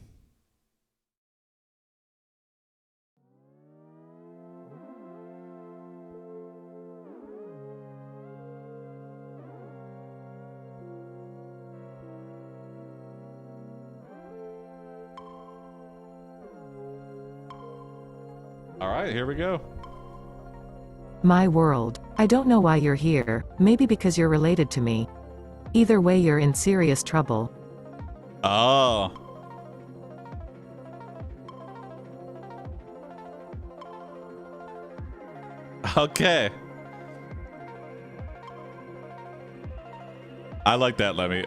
All right, here we go. My world. I don't know why you're here, maybe because you're related to me. Either way you're in serious trouble. Oh. Okay. I like that, Lemmy.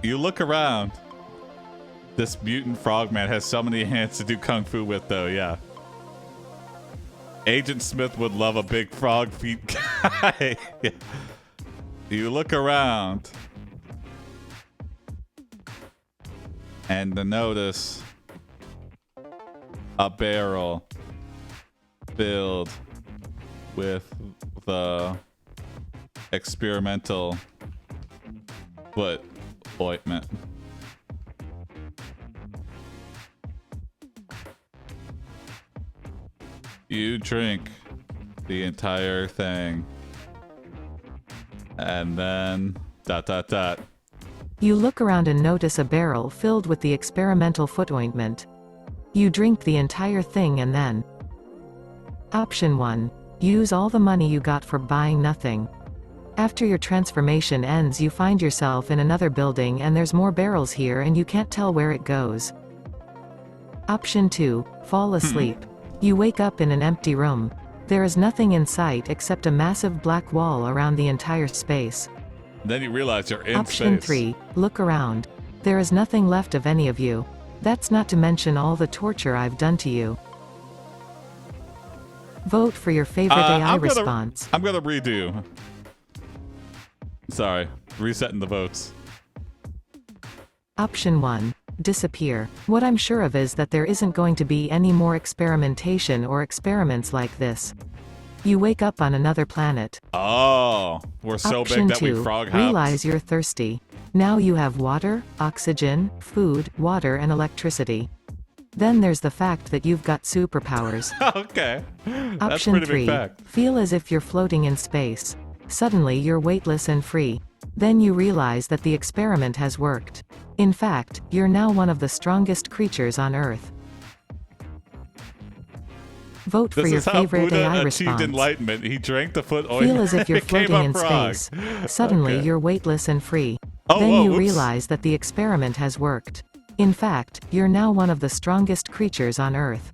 You look around. This mutant frogman has so many hands to do kung fu with, though, yeah. Agent Smith would love a big frog feet guy. You look around. And to notice a barrel filled with the experimental foot ointment. You drink the entire thing. And then dot dot dot. You look around and notice a barrel filled with the experimental foot ointment. You drink the entire thing and then. Option 1. Use all the money you got for buying nothing. After your transformation ends you find yourself in another building and there's more barrels here and you can't tell where it goes. Option 2. Fall asleep. You wake up in an empty room. There is nothing in sight except a massive black wall around the entire space. Then you realize you're in Option space. 3. Look around. There is nothing left of any of you. That's not to mention all the torture I've done to you. Vote for your favorite AI response. I'm gonna redo. Sorry, resetting the votes. Option 1. Disappear. What I'm sure of is that there isn't going to be any more experimentation or experiments like this. You wake up on another planet. Oh, we're so Option big that 2. we frog hopped. Realize you're thirsty. Now you have water, oxygen, food, water and electricity. Then there's the fact that you've got superpowers. Okay. That's Option pretty 3. big fact. Feel as if you're floating in space. Suddenly you're weightless and free. Then you realize that the experiment has worked. In fact, you're now one of the strongest creatures on Earth. Vote for This your is how favorite Buddha AI achieved response. enlightenment. He drank the foot ointment. Feel as if you're It came floating in up wrong. space. Suddenly Okay. you're weightless and free. Oh, Then whoa, you whoops. realize that the experiment has worked. In fact, you're now one of the strongest creatures on Earth.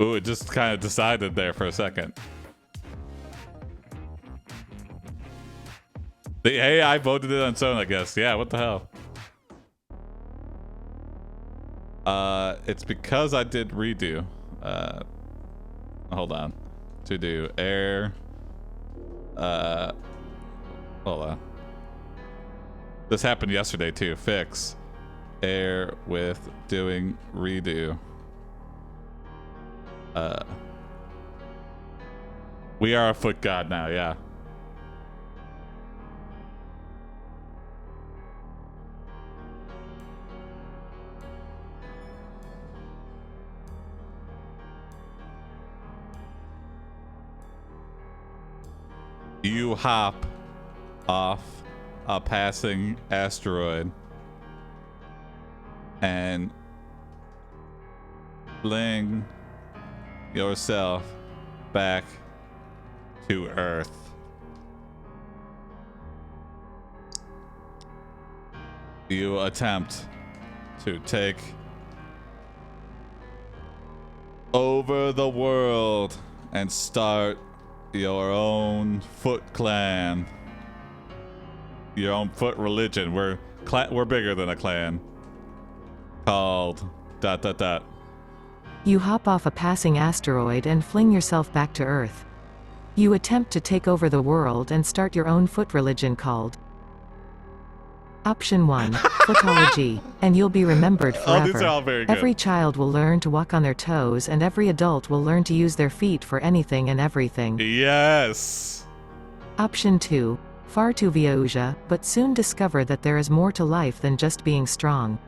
Ooh, it just kind of decided there for a second. The AI voted it on its own, I guess. Yeah, what the hell? It's because I did redo. Hold on. To do air. Hold on. This happened yesterday too. Fix air with doing redo. We are a foot god now, yeah. You hop off a passing asteroid and fling yourself back to Earth. You attempt to take over the world and start your own foot clan. Your own foot religion. We're bigger than a clan. Called ... You hop off a passing asteroid and fling yourself back to Earth. You attempt to take over the world and start your own foot religion called Option 1, Footology, and you'll be remembered forever. Oh, these are all very good. Every child will learn to walk on their toes and every adult will learn to use their feet for anything and everything. Yes. Option 2, Fartuvia, but soon discover that there is more to life than just being strong.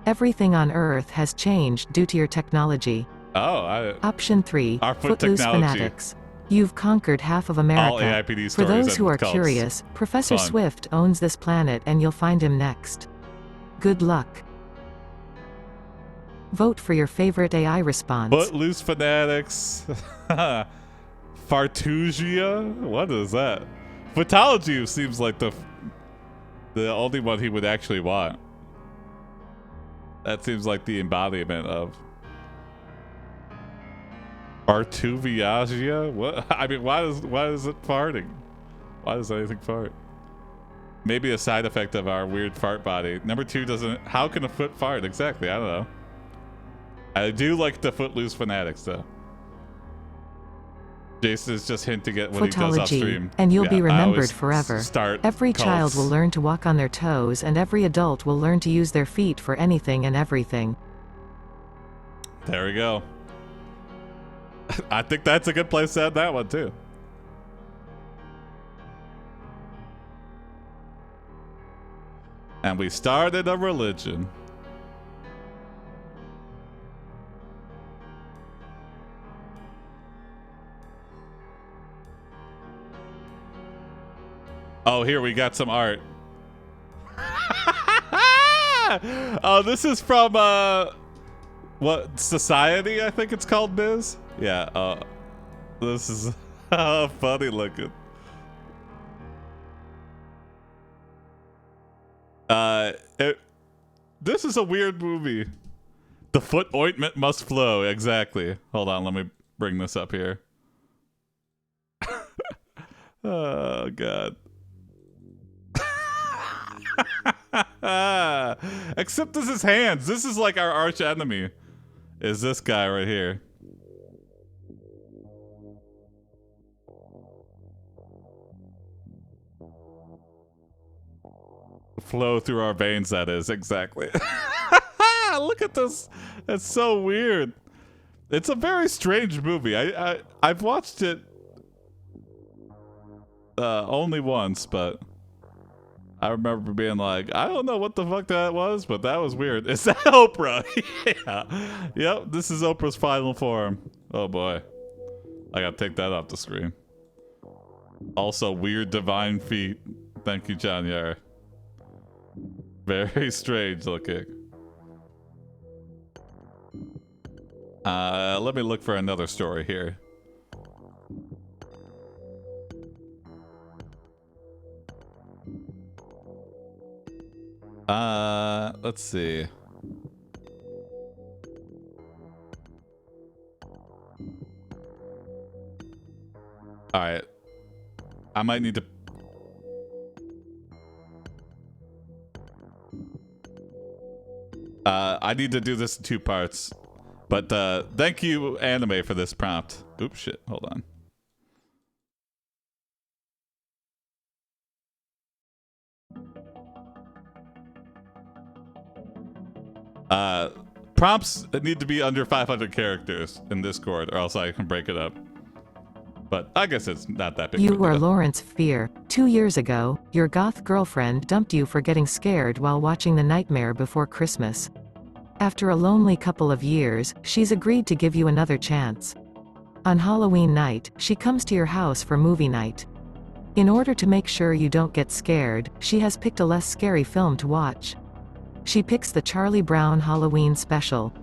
Everything on Earth has changed due to your technology. Oh, Option 3, Our foot Footloose technology. Fanatics. You've conquered half of America. All AiPD For stories those who and are cults. curious, Professor Fun. Swift owns this planet and you'll find him next. Good luck. Vote for your favorite AI response. Footloose Fanatics. Fartugia? What is that? Footology seems like the only one he would actually want. That seems like the embodiment of Fartuviagia? What? I mean, why is it farting? Why does anything fart? Maybe a side effect of our weird fart body. Number 2 doesn't. How can a foot fart? Exactly. I don't know. I do like the Footloose Fanatics though. Jason is just hinting at what he does off stream. And you'll be I remembered always forever. Start Every child cults. will learn to walk on their toes and every adult will learn to use their feet for anything and everything. There we go. I think that's a good place to end that one too. And we started a religion. Oh, here we got some art. Oh, this is from what Society? I think it's called, Biz. Yeah. This is funny looking. This is a weird movie. The foot ointment must flow. Exactly. Hold on, let me bring this up here. Oh God. Except this is hands. This is like our arch enemy. Is this guy right here? Flow through our veins, that is. Exactly. Look at this. It's so weird. It's a very strange movie. I've watched it only once, but I remember being like, I don't know what the fuck that was, but that was weird. Is that Oprah? Yeah. Yep, this is Oprah's final form. Oh boy. I gotta take that off the screen. Also, weird divine feet. Thank you, John Yar. Very strange looking. Let me look for another story here. Let's see. All right. I might need to. I need to do this in 2 parts. But thank you, Anime, for this prompt. Oops, shit. Hold on. Prompts need to be under 500 characters in Discord, or else I can break it up. But I guess it's not that big. You are Lawrence Fear. 2 years ago, your goth girlfriend dumped you for getting scared while watching The Nightmare Before Christmas. After a lonely couple of years, she's agreed to give you another chance. On Halloween night, she comes to your house for movie night. In order to make sure you don't get scared, she has picked a less scary film to watch. She picks the Charlie Brown Halloween special.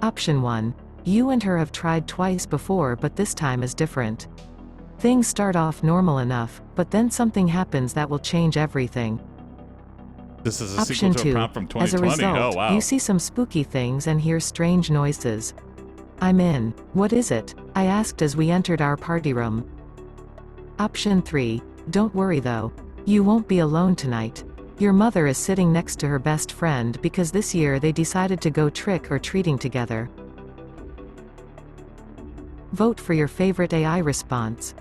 Option 1. You and her have tried twice before, but this time is different. Things start off normal enough, but then something happens that will change everything. This is a Option sequel to a 2. prompt from As a 2020. result, Oh, wow. you see some spooky things and hear strange noises. I'm in. What is it? I asked as we entered our party room. Option 3. Don't worry though. You won't be alone tonight. Your mother is sitting next to her best friend because this year they decided to go trick-or-treating together. Vote for your favorite AI response.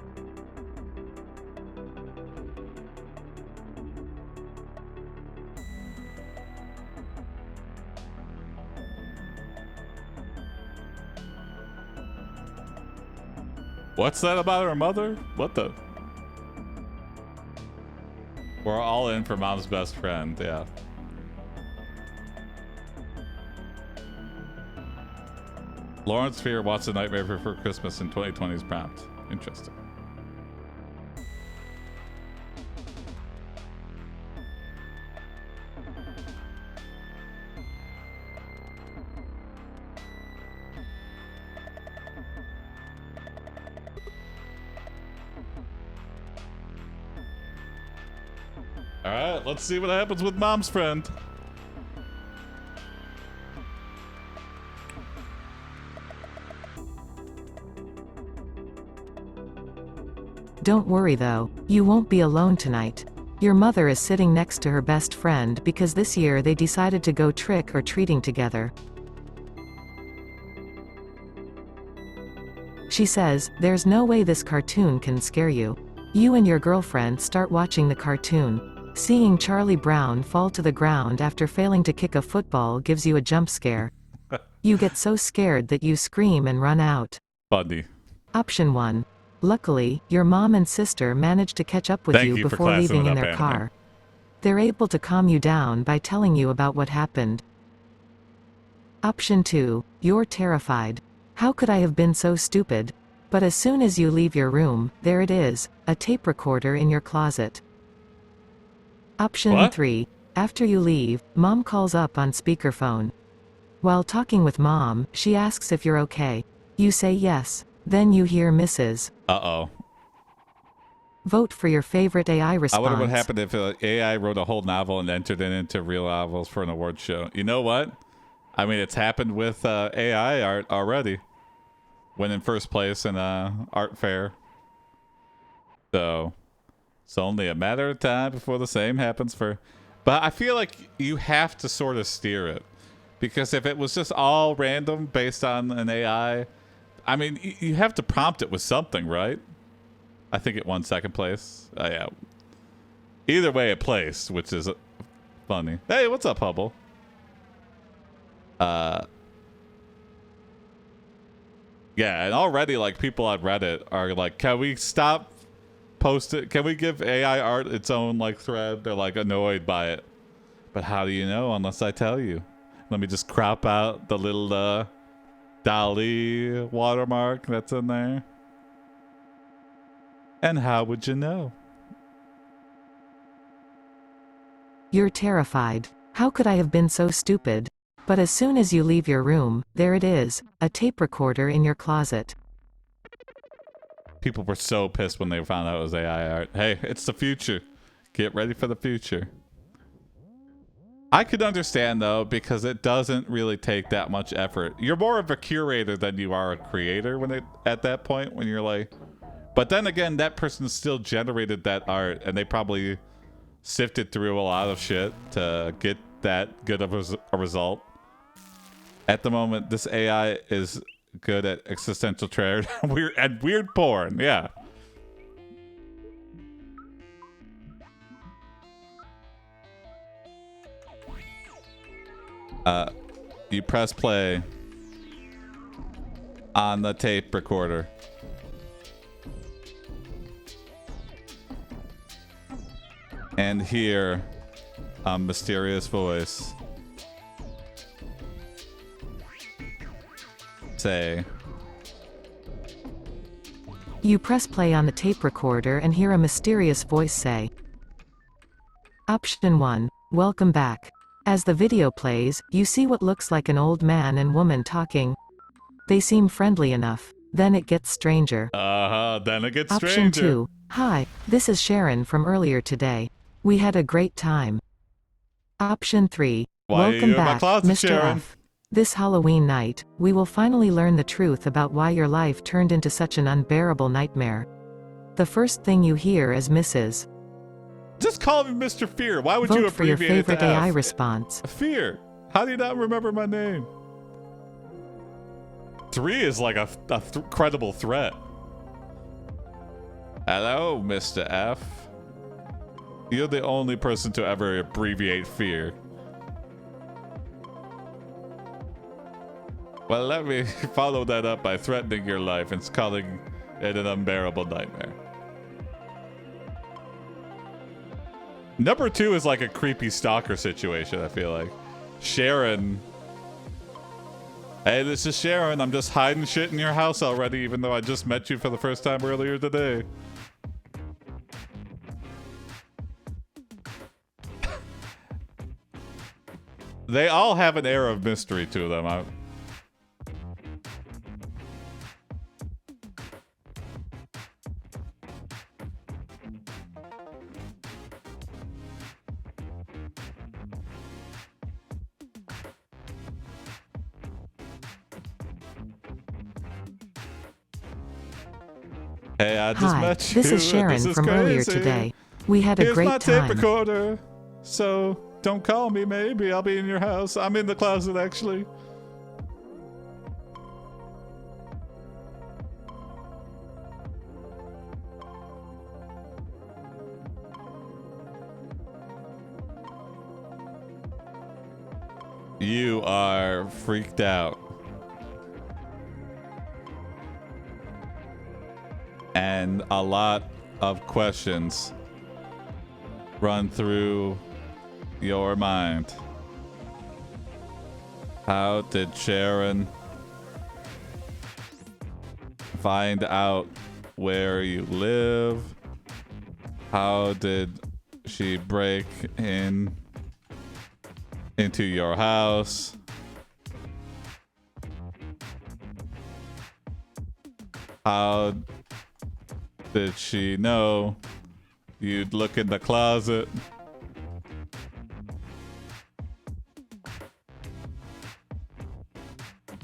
What's that about her mother? What the? We're all in for mom's best friend, yeah. Lawrence Fear watched The Nightmare Before Christmas in 2020's prompt. Interesting. Alright, let's see what happens with mom's friend. Don't worry though, you won't be alone tonight. Your mother is sitting next to her best friend because this year they decided to go trick-or-treating together. She says, there's no way this cartoon can scare you. You and your girlfriend start watching the cartoon. Seeing Charlie Brown fall to the ground after failing to kick a football gives you a jump scare. You get so scared that you scream and run out. Funny. Option 1. Luckily, your mom and sister managed to catch up with Thank you you for before classing leaving it in up, their Anna. car. They're able to calm you down by telling you about what happened. Option 2. You're terrified. How could I have been so stupid? But as soon as you leave your room, there it is, a tape recorder in your closet. Option What? 3. After you leave, mom calls up on speakerphone. While talking with mom, she asks if you're okay. You say yes. Then you hear Mrs. Uh-oh. Vote for your favorite AI response. I wonder what happened if AI wrote a whole novel and entered it into real novels for an award show. You know what? I mean, it's happened with AI art already. Winning first place in art fair. So it's only a matter of time before the same happens for... But I feel like you have to sort of steer it. Because if it was just all random based on an AI... I mean, you have to prompt it with something, right? I think it won second place. Yeah. Either way, it placed, which is funny. Hey, what's up, Hubble? Yeah, and already like people on Reddit are like, can we stop posting? Can we give AI art its own like thread? They're like annoyed by it. But how do you know unless I tell you? Let me just crop out the little Dali watermark that's in there. And how would you know? You're terrified. How could I have been so stupid? But as soon as you leave your room, there it is, a tape recorder in your closet. People were so pissed when they found out it was AI art. Hey, it's the future. Get ready for the future. I could understand though, because it doesn't really take that much effort. You're more of a curator than you are a creator at that point when you're like, but then again, that person still generated that art and they probably sifted through a lot of shit to get that good of a result. At the moment, this AI is good at existential dread and weird porn. Yeah. You press play on the tape recorder. And hear a mysterious voice say, You press play on the tape recorder and hear a mysterious voice say, Option 1. Welcome back. As the video plays, you see what looks like an old man and woman talking. They seem friendly enough. Then it gets stranger. Then it gets Option stranger. 2. Hi, this is Sharon from earlier today. We had a great time. Option 3. Why are Welcome you in my back, closet, Mr. Sharon? F. This Halloween night, we will finally learn the truth about why your life turned into such an unbearable nightmare. The first thing you hear is Mrs. Just call me Mr. Fear. Why would you Vote for your abbreviate it favorite to AI F? response. Fear. How do you not remember my name? 3 is like a credible threat. Hello, Mr. F. You're the only person to ever abbreviate fear. Well, let me follow that up by threatening your life and calling it an unbearable nightmare. Number 2 is like a creepy stalker situation, I feel like. Sharon. Hey, this is Sharon. I'm just hiding shit in your house already, even though I just met you for the first time earlier today. They all have an air of mystery to them. Hey, I just Hi, met you. this is Sharon from earlier crazy. today. We had a Here's great my time. tape recorder. So don't call me, maybe. I'll be in your house. I'm in the closet, actually. You are freaked out. And a lot of questions run through your mind. How did Sharon find out where you live? How did she break into your house? How did she know you'd look in the closet?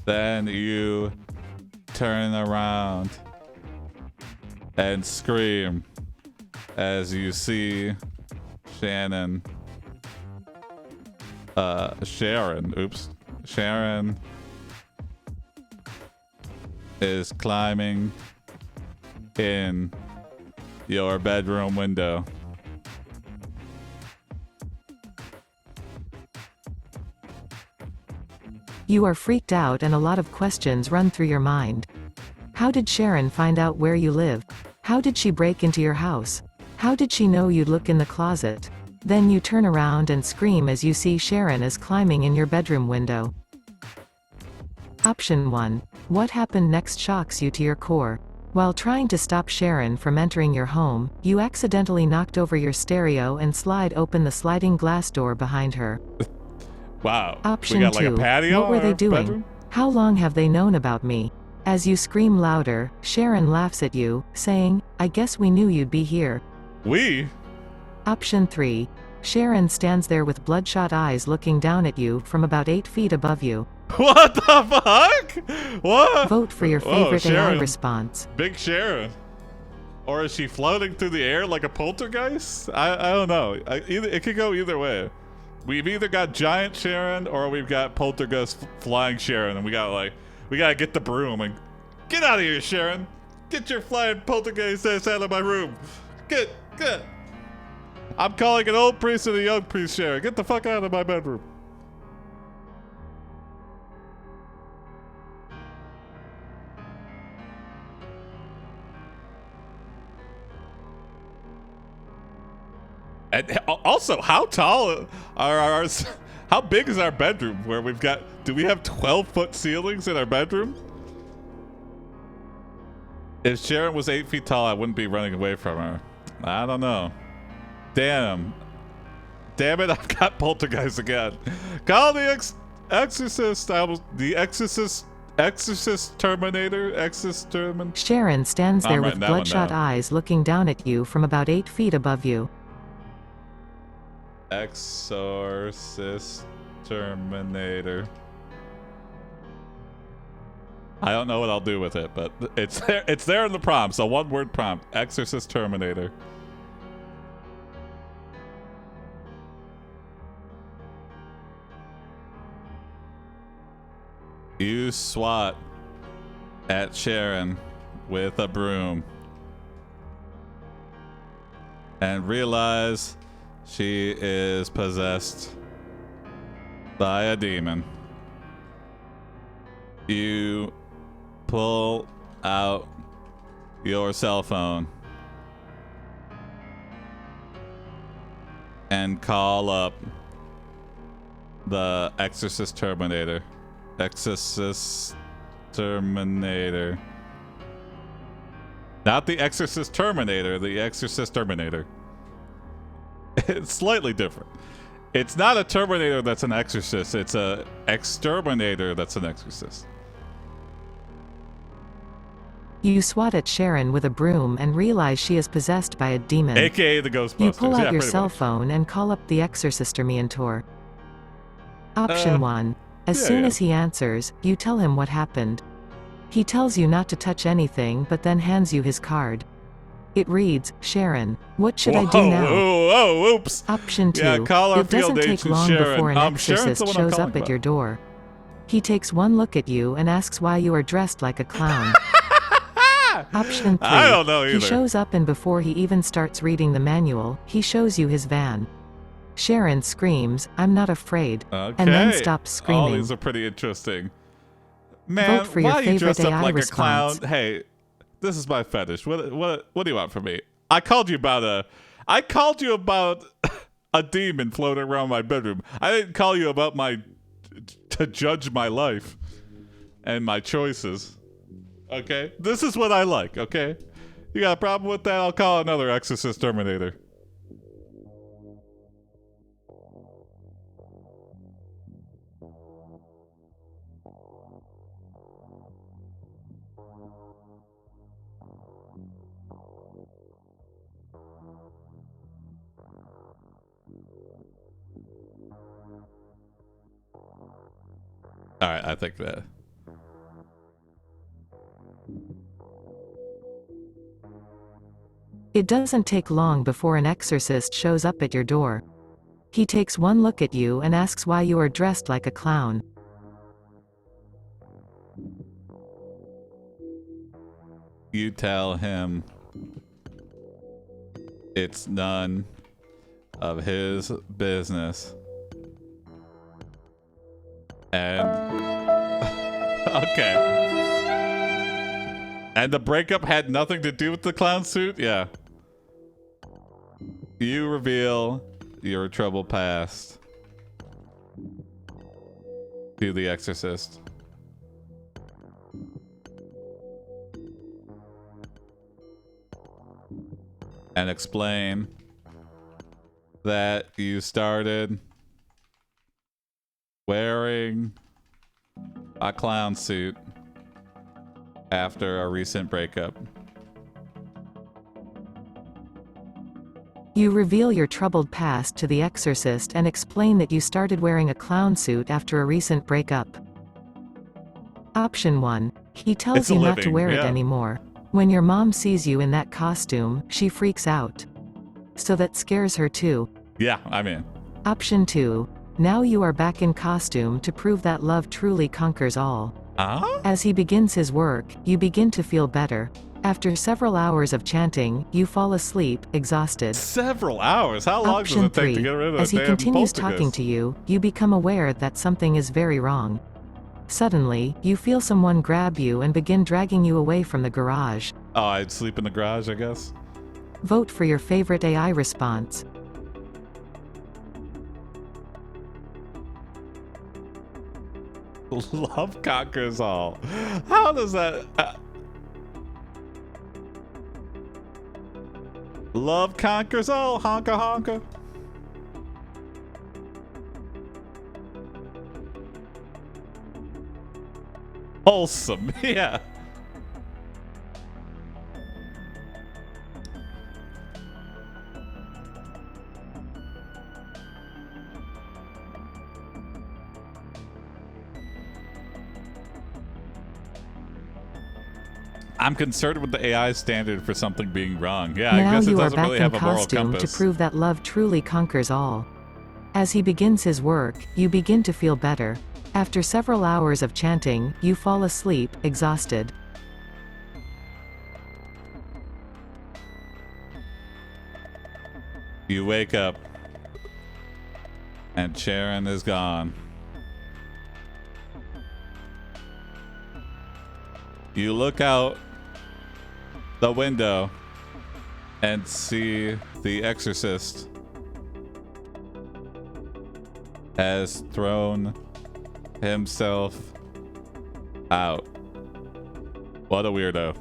Then you turn around and scream as you see Sharon is climbing in your bedroom window. You are freaked out and a lot of questions run through your mind. How did Sharon find out where you live? How did she break into your house? How did she know you'd look in the closet? Then you turn around and scream as you see Sharon is climbing in your bedroom window. Option 1. What happened next shocks you to your core. While trying to stop Sharon from entering your home, you accidentally knocked over your stereo and slide open the sliding glass door behind her. Wow. Option we got 2. Like a patio what were in they our doing? bedroom? How long have they known about me? As you scream louder, Sharon laughs at you, saying, I guess we knew you'd be here. We? Option 3. Sharon stands there with bloodshot eyes looking down at you from about 8 feet above you. What the fuck? What? Vote for your favorite AI response. Big Sharon. Or is she floating through the air like a poltergeist? I don't know. It could go either way. We've either got giant Sharon or we've got poltergeist flying Sharon, and we gotta get the broom and get out of here, Sharon. Get your flying poltergeist ass out of my room. Get. I'm calling an old priest and a young priest, Sharon. Get the fuck out of my bedroom. And also, how tall are ours? How big is our bedroom? Where we've got? Do we have 12-foot ceilings in our bedroom? If Sharon was 8 feet tall, I wouldn't be running away from her. I don't know. Damn it! I've got poltergeist again. Call the exorcist. The exorcist Terminator. Sharon stands there with bloodshot eyes looking down at you from about 8 feet above you. Exorcist Terminator. I don't know what I'll do with it, but it's there. It's there in the prompt. So one-word prompt: Exorcist Terminator. You swat at Sharon with a broom and realize she is possessed by a demon. You pull out your cell phone and call up the Exorcist Terminator. Exorcist Terminator. Not the Exorcist Terminator, the Exorcist Terminator. It's slightly different. It's not a Terminator that's an exorcist, it's a exterminator that's an exorcist. You swat at Sharon with a broom and realize she is possessed by a demon. AKA the Ghostbusters. You pull out your cell phone and call up the Exorcisterminator. Option 1. As soon as he answers, you tell him what happened. He tells you not to touch anything but then hands you his card. It reads, Sharon, what should I do now? Whoa, oops. Option 2. Yeah, call our it doesn't field take agent, long Sharon. before an exorcist shows up at your door. He takes one look at you and asks why you are dressed like a clown. Option 3. I don't know either. He shows up and before he even starts reading the manual, he shows you his van. Sharon screams, I'm not afraid, and then stops screaming. All these are pretty interesting. Man, Vote for your why are you favorite dressed up AI like response. a clown? Hey, this is my fetish. What do you want from me? I called you about a demon floating around my bedroom. I didn't call you about to judge my life and my choices. Okay? This is what I like, okay? You got a problem with that? I'll call another Exorcist Terminator. All right, I think that. It doesn't take long before an exorcist shows up at your door. He takes one look at you and asks why you are dressed like a clown. You tell him it's none of his business. And okay. And the breakup had nothing to do with the clown suit? Yeah. You reveal your troubled past to the exorcist. And explain that you started wearing a clown suit after a recent breakup. You reveal your troubled past to the exorcist and explain that you started wearing a clown suit after a recent breakup. Option 1. He tells you not to wear it anymore. When your mom sees you in that costume, she freaks out. So that scares her too. Yeah, I mean. Option 2. Now you are back in costume to prove that love truly conquers all. As he begins his work, you begin to feel better. After several hours of chanting, you fall asleep, exhausted. Several hours? How long does it take to get rid of As he damn continues poltergeist? talking to you, you become aware that something is very wrong. Suddenly, you feel someone grab you and begin dragging you away from the garage. Oh, I'd sleep in the garage, I guess. Vote for your favorite AI response. Love conquers all. How does that... Love conquers all, honka honka. Wholesome, yeah. I'm concerned with the AI standard for something being wrong. Yeah, I guess it doesn't really have a moral compass. Now you are back in costume to prove that love truly conquers all. As he begins his work, you begin to feel better. After several hours of chanting, you fall asleep, exhausted. You wake up, and Sharon is gone. You look out the window and see the exorcist has thrown himself out. What a weirdo.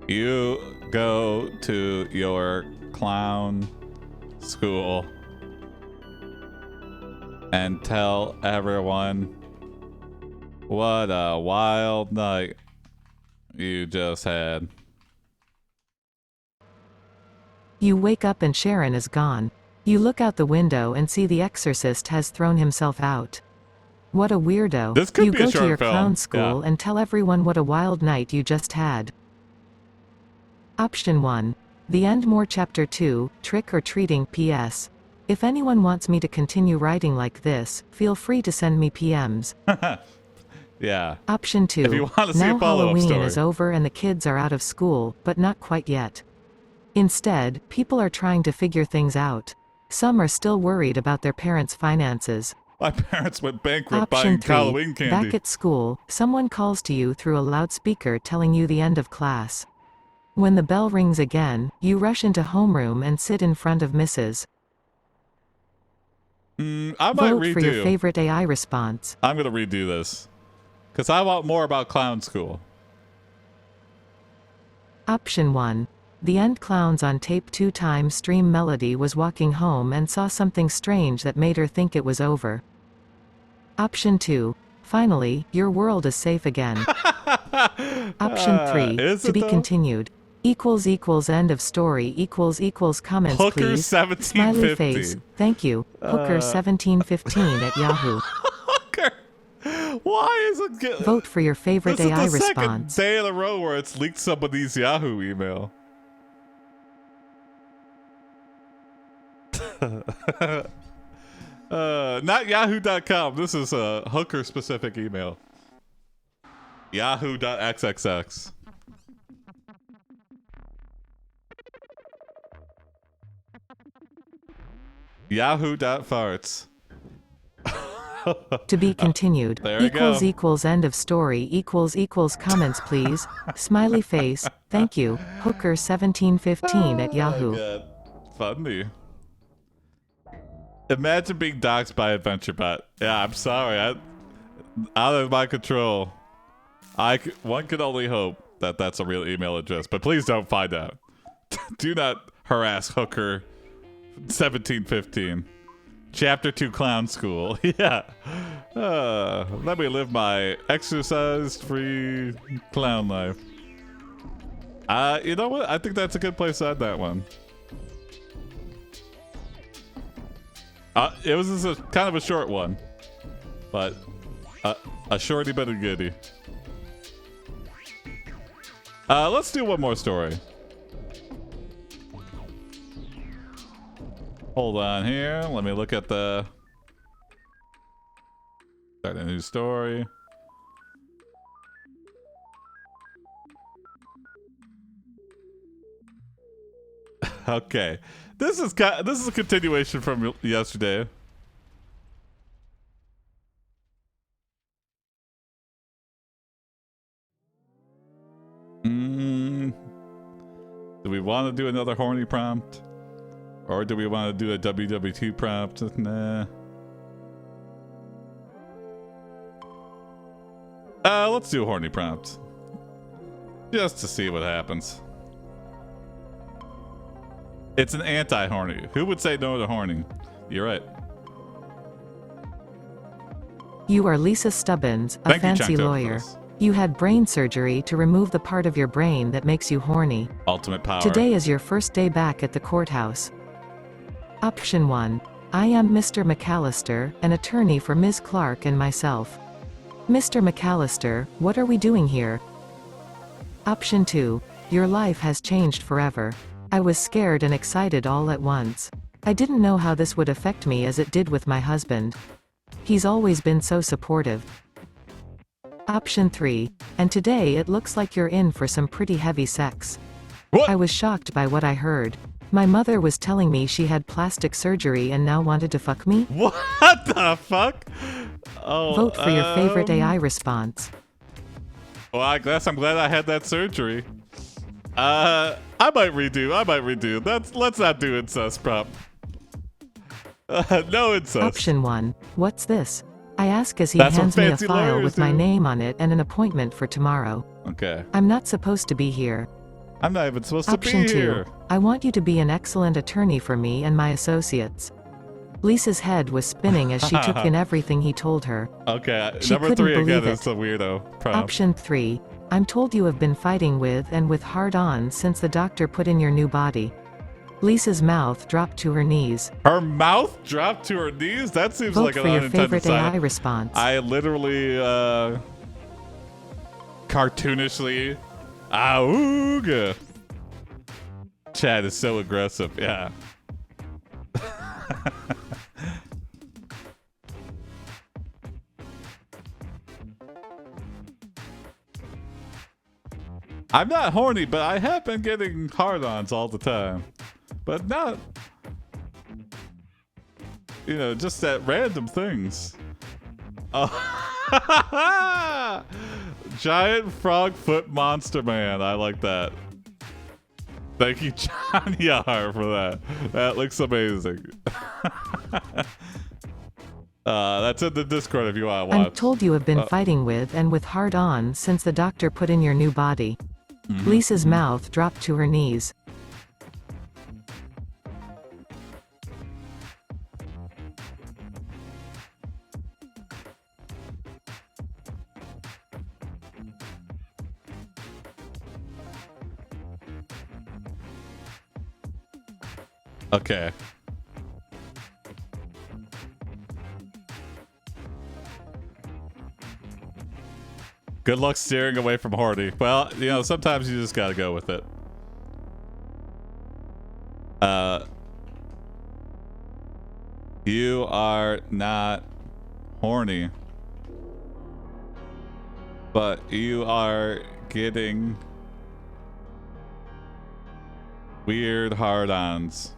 You go to your clown school and tell everyone what a wild night you just had. You wake up and Sharon is gone. You look out the window and see the exorcist has thrown himself out. What a weirdo. This could you be a go short to your film. clown school and tell everyone what a wild night you just had. Option 1. The End More Chapter 2, Trick or Treating PS. If anyone wants me to continue writing like this, feel free to send me PMs. Yeah. Option 2. If you want to see now a follow-up Halloween story. is over and the kids are out of school, but not quite yet. Instead, people are trying to figure things out. Some are still worried about their parents' finances. My parents went bankrupt Option buying 3. Halloween candy. Back at school, someone calls to you through a loudspeaker telling you the end of class. When the bell rings again, you rush into homeroom and sit in front of Mrs. I might Vote redo. for your favorite AI response. I'm going to redo this. Because I want more about clown school. Option 1. The End Clowns on tape 2 times stream Melody was walking home and saw something strange that made her think it was over. Option 2. Finally, your world is safe again. Option 3. To be continued. End of story comments Hooker please. 1715. Smiley face. Thank you. Hooker 1715 at Yahoo. Hooker. Why is it good? Vote for your favorite This AI is the response. second day in a row where it's leaked somebody's Yahoo email. Not yahoo.com. This is a hooker specific email. Yahoo.xxx. Yahoo.farts. To be continued. There we go. Equals end of story equals comments please. Smiley face. Thank you. Hooker1715 at Yahoo. God. Funny. Imagine being doxxed by AdventureBot. Yeah, I'm sorry. Out of my control. One can only hope that that's a real email address, but please don't find out. Do not harass Hooker 1715. Chapter 2 Clown School. Yeah. Let me live my exercise-free clown life. You know what? I think that's a good place to end that one. It was just kind of a short one, but a shorty but a goodie. Let's do one more story. Hold on here. Let me look at the... Start a new story. Okay. This is a continuation from yesterday. Do we want to do another horny prompt? Or do we want to do a WW2 prompt? Nah. Let's do a horny prompt. Just to see what happens. It's an anti-horny. Who would say no to horny? You're right. You are Lisa Stubbins, a fancy lawyer. You had brain surgery to remove the part of your brain that makes you horny. Ultimate power. Today is your first day back at the courthouse. Option 1. I am Mr. McAllister, an attorney for Ms. Clark and myself. Mr. McAllister, what are we doing here? Option 2. Your life has changed forever. I was scared and excited all at once. I didn't know how this would affect me as it did with my husband. He's always been so supportive. Option 3. And today it looks like you're in for some pretty heavy sex. What? I was shocked by what I heard. My mother was telling me she had plastic surgery and now wanted to fuck me? What the fuck? Oh, vote for your favorite AI response. Well, I guess I'm glad I had that surgery. I might redo. Let's not do incest prop. No incest. Option 1. What's this? I ask as he hands me a file with my name on it and an appointment for tomorrow. Okay. I'm not supposed to be here. I'm not even supposed to be Option 2. here. I want you to be an excellent attorney for me and my associates. Lisa's head was spinning as she took in everything he told her. Okay, she number 3 again it. is the weirdo prompt. Option 3. I'm told you have been fighting with hard-on since the doctor put in your new body. Lisa's mouth dropped to her knees. Her mouth dropped to her knees? That seems vote like an for your unintended favorite sign. AI response. I literally, cartoonishly, auga. Chad is so aggressive, yeah. I'm not horny, but I have been getting hard-ons all the time. But not, you know, just at random things. Oh. Giant frog foot monster man. I like that. Thank you, John Yar, for that. That looks amazing. That's in the Discord if you want to watch. I'm told you have been fighting with hard-on since the doctor put in your new body. Lisa's mouth dropped to her knees. Okay. Good luck steering away from horny. Well, you know, sometimes you just gotta go with it. You are not horny, but you are getting weird hard-ons.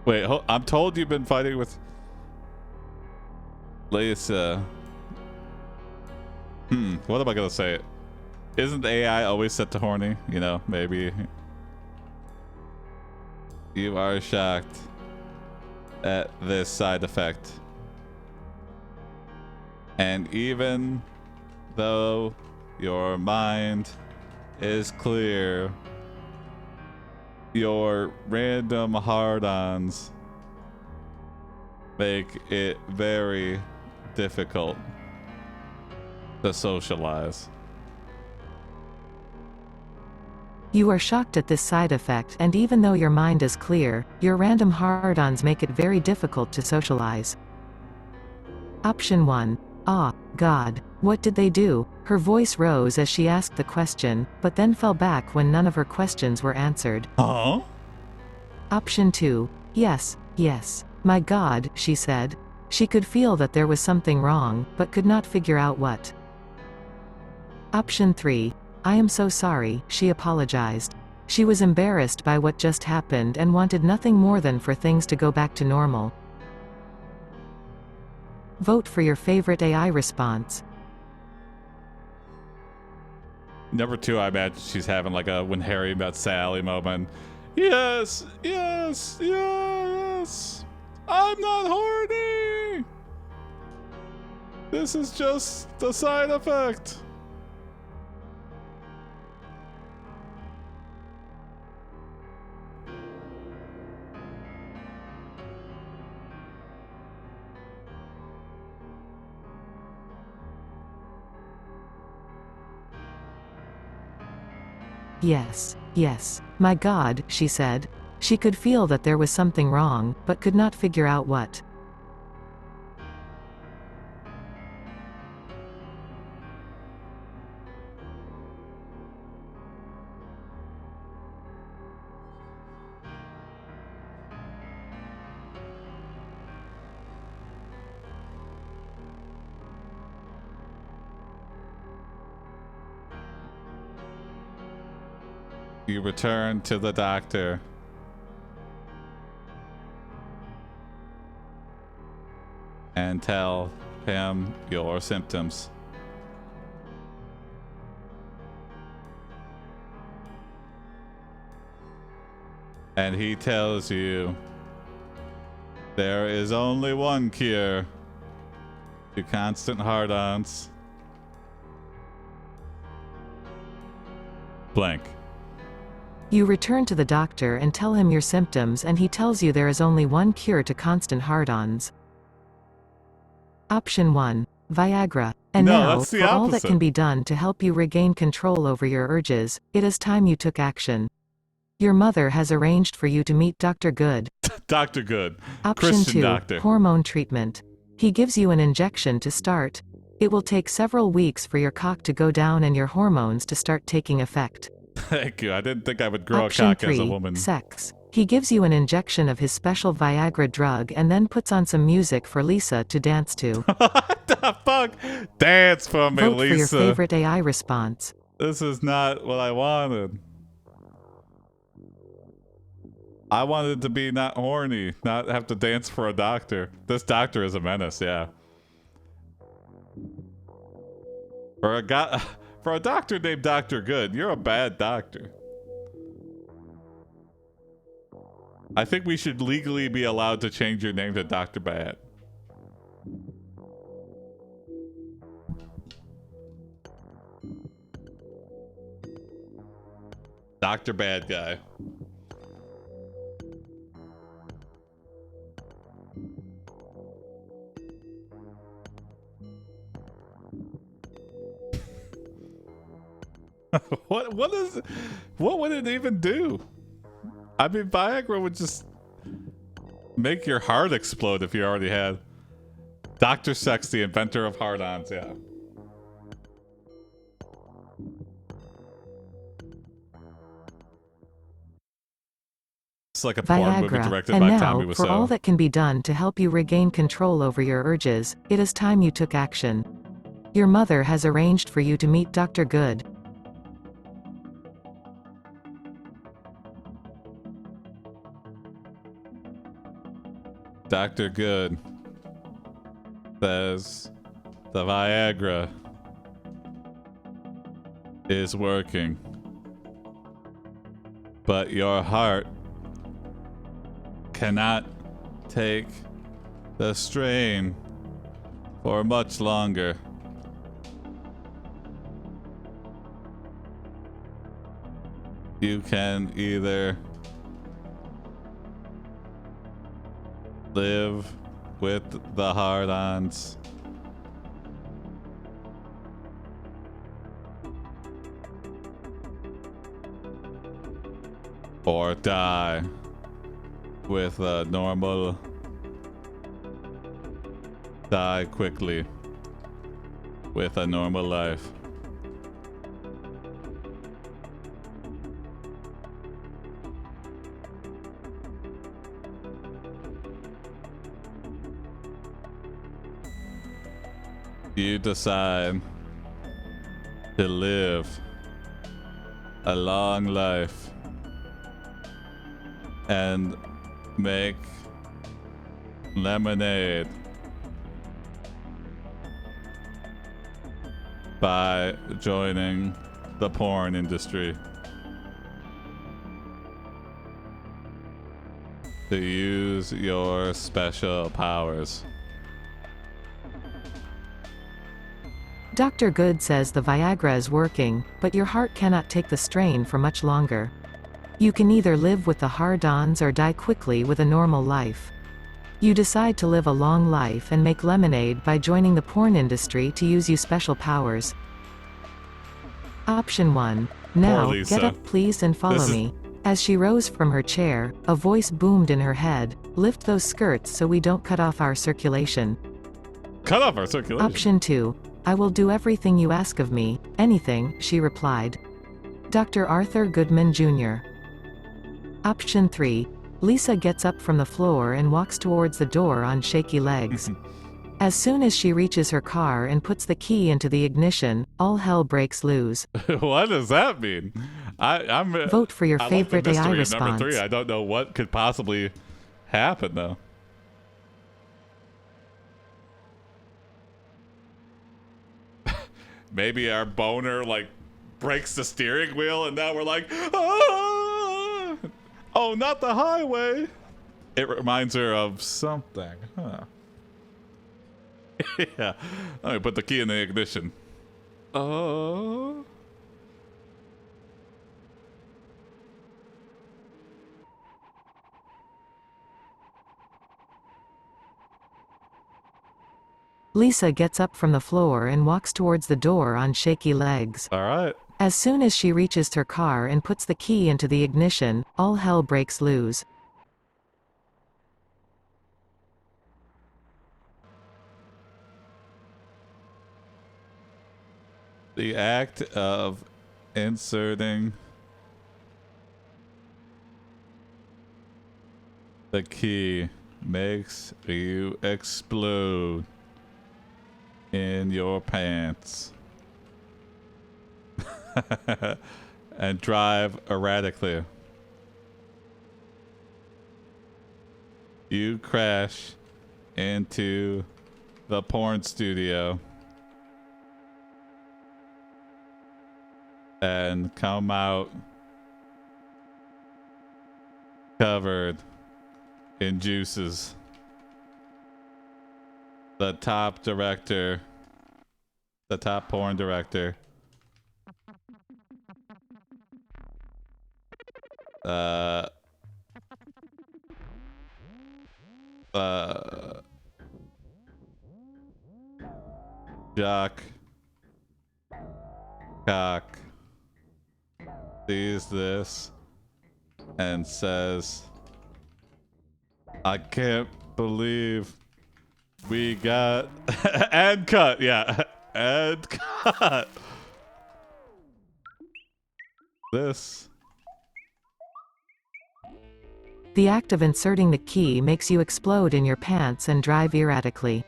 Wait, I'm told you've been fighting with Lisa. What am I gonna say? Isn't AI always set to horny? You know, maybe. You are shocked at this side effect. And even though your mind is clear, your random hard-ons make it very difficult to socialize. You are shocked at this side effect, and even though your mind is clear, your random hard-ons make it very difficult to socialize. Option 1. Ah, God. What did they do? Her voice rose as she asked the question, but then fell back when none of her questions were answered. Huh? Option 2. Yes, yes. My God, she said. She could feel that there was something wrong, but could not figure out what. Option 3. I am so sorry, she apologized. She was embarrassed by what just happened and wanted nothing more than for things to go back to normal. Vote for your favorite AI response. Number 2, I imagine she's having like a when Harry met Sally moment. Yes, yes, yes. I'm not horny. This is just the side effect. Yes, yes. My God, she said. She could feel that there was something wrong, but could not figure out what. You return to the doctor. And tell him your symptoms. And he tells you there is only one cure to constant hard-ons. Blank. You return to the doctor and tell him your symptoms, and he tells you there is only one cure to constant hard-ons. Option 1. Viagra. And No, now, that's the for all that opposite. can be done to help you regain control over your urges, it is time you took action. Your mother has arranged for you to meet Dr. Good. Dr. Good. Option Christian 2. doctor. Hormone treatment. He gives you an injection to start. It will take several weeks for your cock to go down and your hormones to start taking effect. Thank you. I didn't think I would grow Option a cock 3. as a woman. Sex. He gives you an injection of his special Viagra drug and then puts on some music for Lisa to dance to. What the fuck? Dance for me, Vote Lisa. for your favorite AI response. This is not what I wanted. I wanted to be not horny, not have to dance for a doctor. This doctor is a menace, yeah. For a doctor named Dr. Good, you're a bad doctor. I think we should legally be allowed to change your name to Dr. Bad. Dr. Bad Guy. What would it even do? I mean, Viagra would just make your heart explode if you already had. Dr. Sex, the inventor of hard-ons, yeah. It's like a porn movie Viagra. directed And by now, Tommy for all Wiseau. that can be done to help you regain control over your urges, it is time you took action. Your mother has arranged for you to meet Dr. Good. Dr. Good says the Viagra is working, but your heart cannot take the strain for much longer. You can either live with the hard-ons or die with a normal, die quickly with a normal life. You decide to live a long life and make lemonade by joining the porn industry to use your special powers. Dr. Good says the Viagra is working, but your heart cannot take the strain for much longer. You can either live with the hard-ons or die quickly with a normal life. You decide to live a long life and make lemonade by joining the porn industry to use your special powers. Option 1. Now, get up please and follow me. As she rose from her chair, a voice boomed in her head, lift those skirts so we don't cut off our circulation. Cut off our circulation? Option 2. I will do everything you ask of me, anything, she replied. Dr. Arthur Goodman Jr. Option 3. Lisa gets up from the floor and walks towards the door on shaky legs. As soon as she reaches her car and puts the key into the ignition, all hell breaks loose. What does that mean? I'm Vote for your favorite like the AI mystery response. Number 3. I don't know what could possibly happen though. Maybe our boner like breaks the steering wheel and now we're like, ah! Oh, not the highway. It reminds her of something, huh? Yeah. Let me put the key in the ignition. Oh. Lisa gets up from the floor and walks towards the door on shaky legs. All right. As soon as she reaches her car and puts the key into the ignition, all hell breaks loose. The act of inserting the key makes you explode in your pants and drive erratically. You crash into the porn studio and come out covered in juices. The top director, the top porn director, Jock Cock sees this and says, I can't believe we got and cut, yeah, and cut this. The act of inserting the key makes you explode in your pants and drive erratically.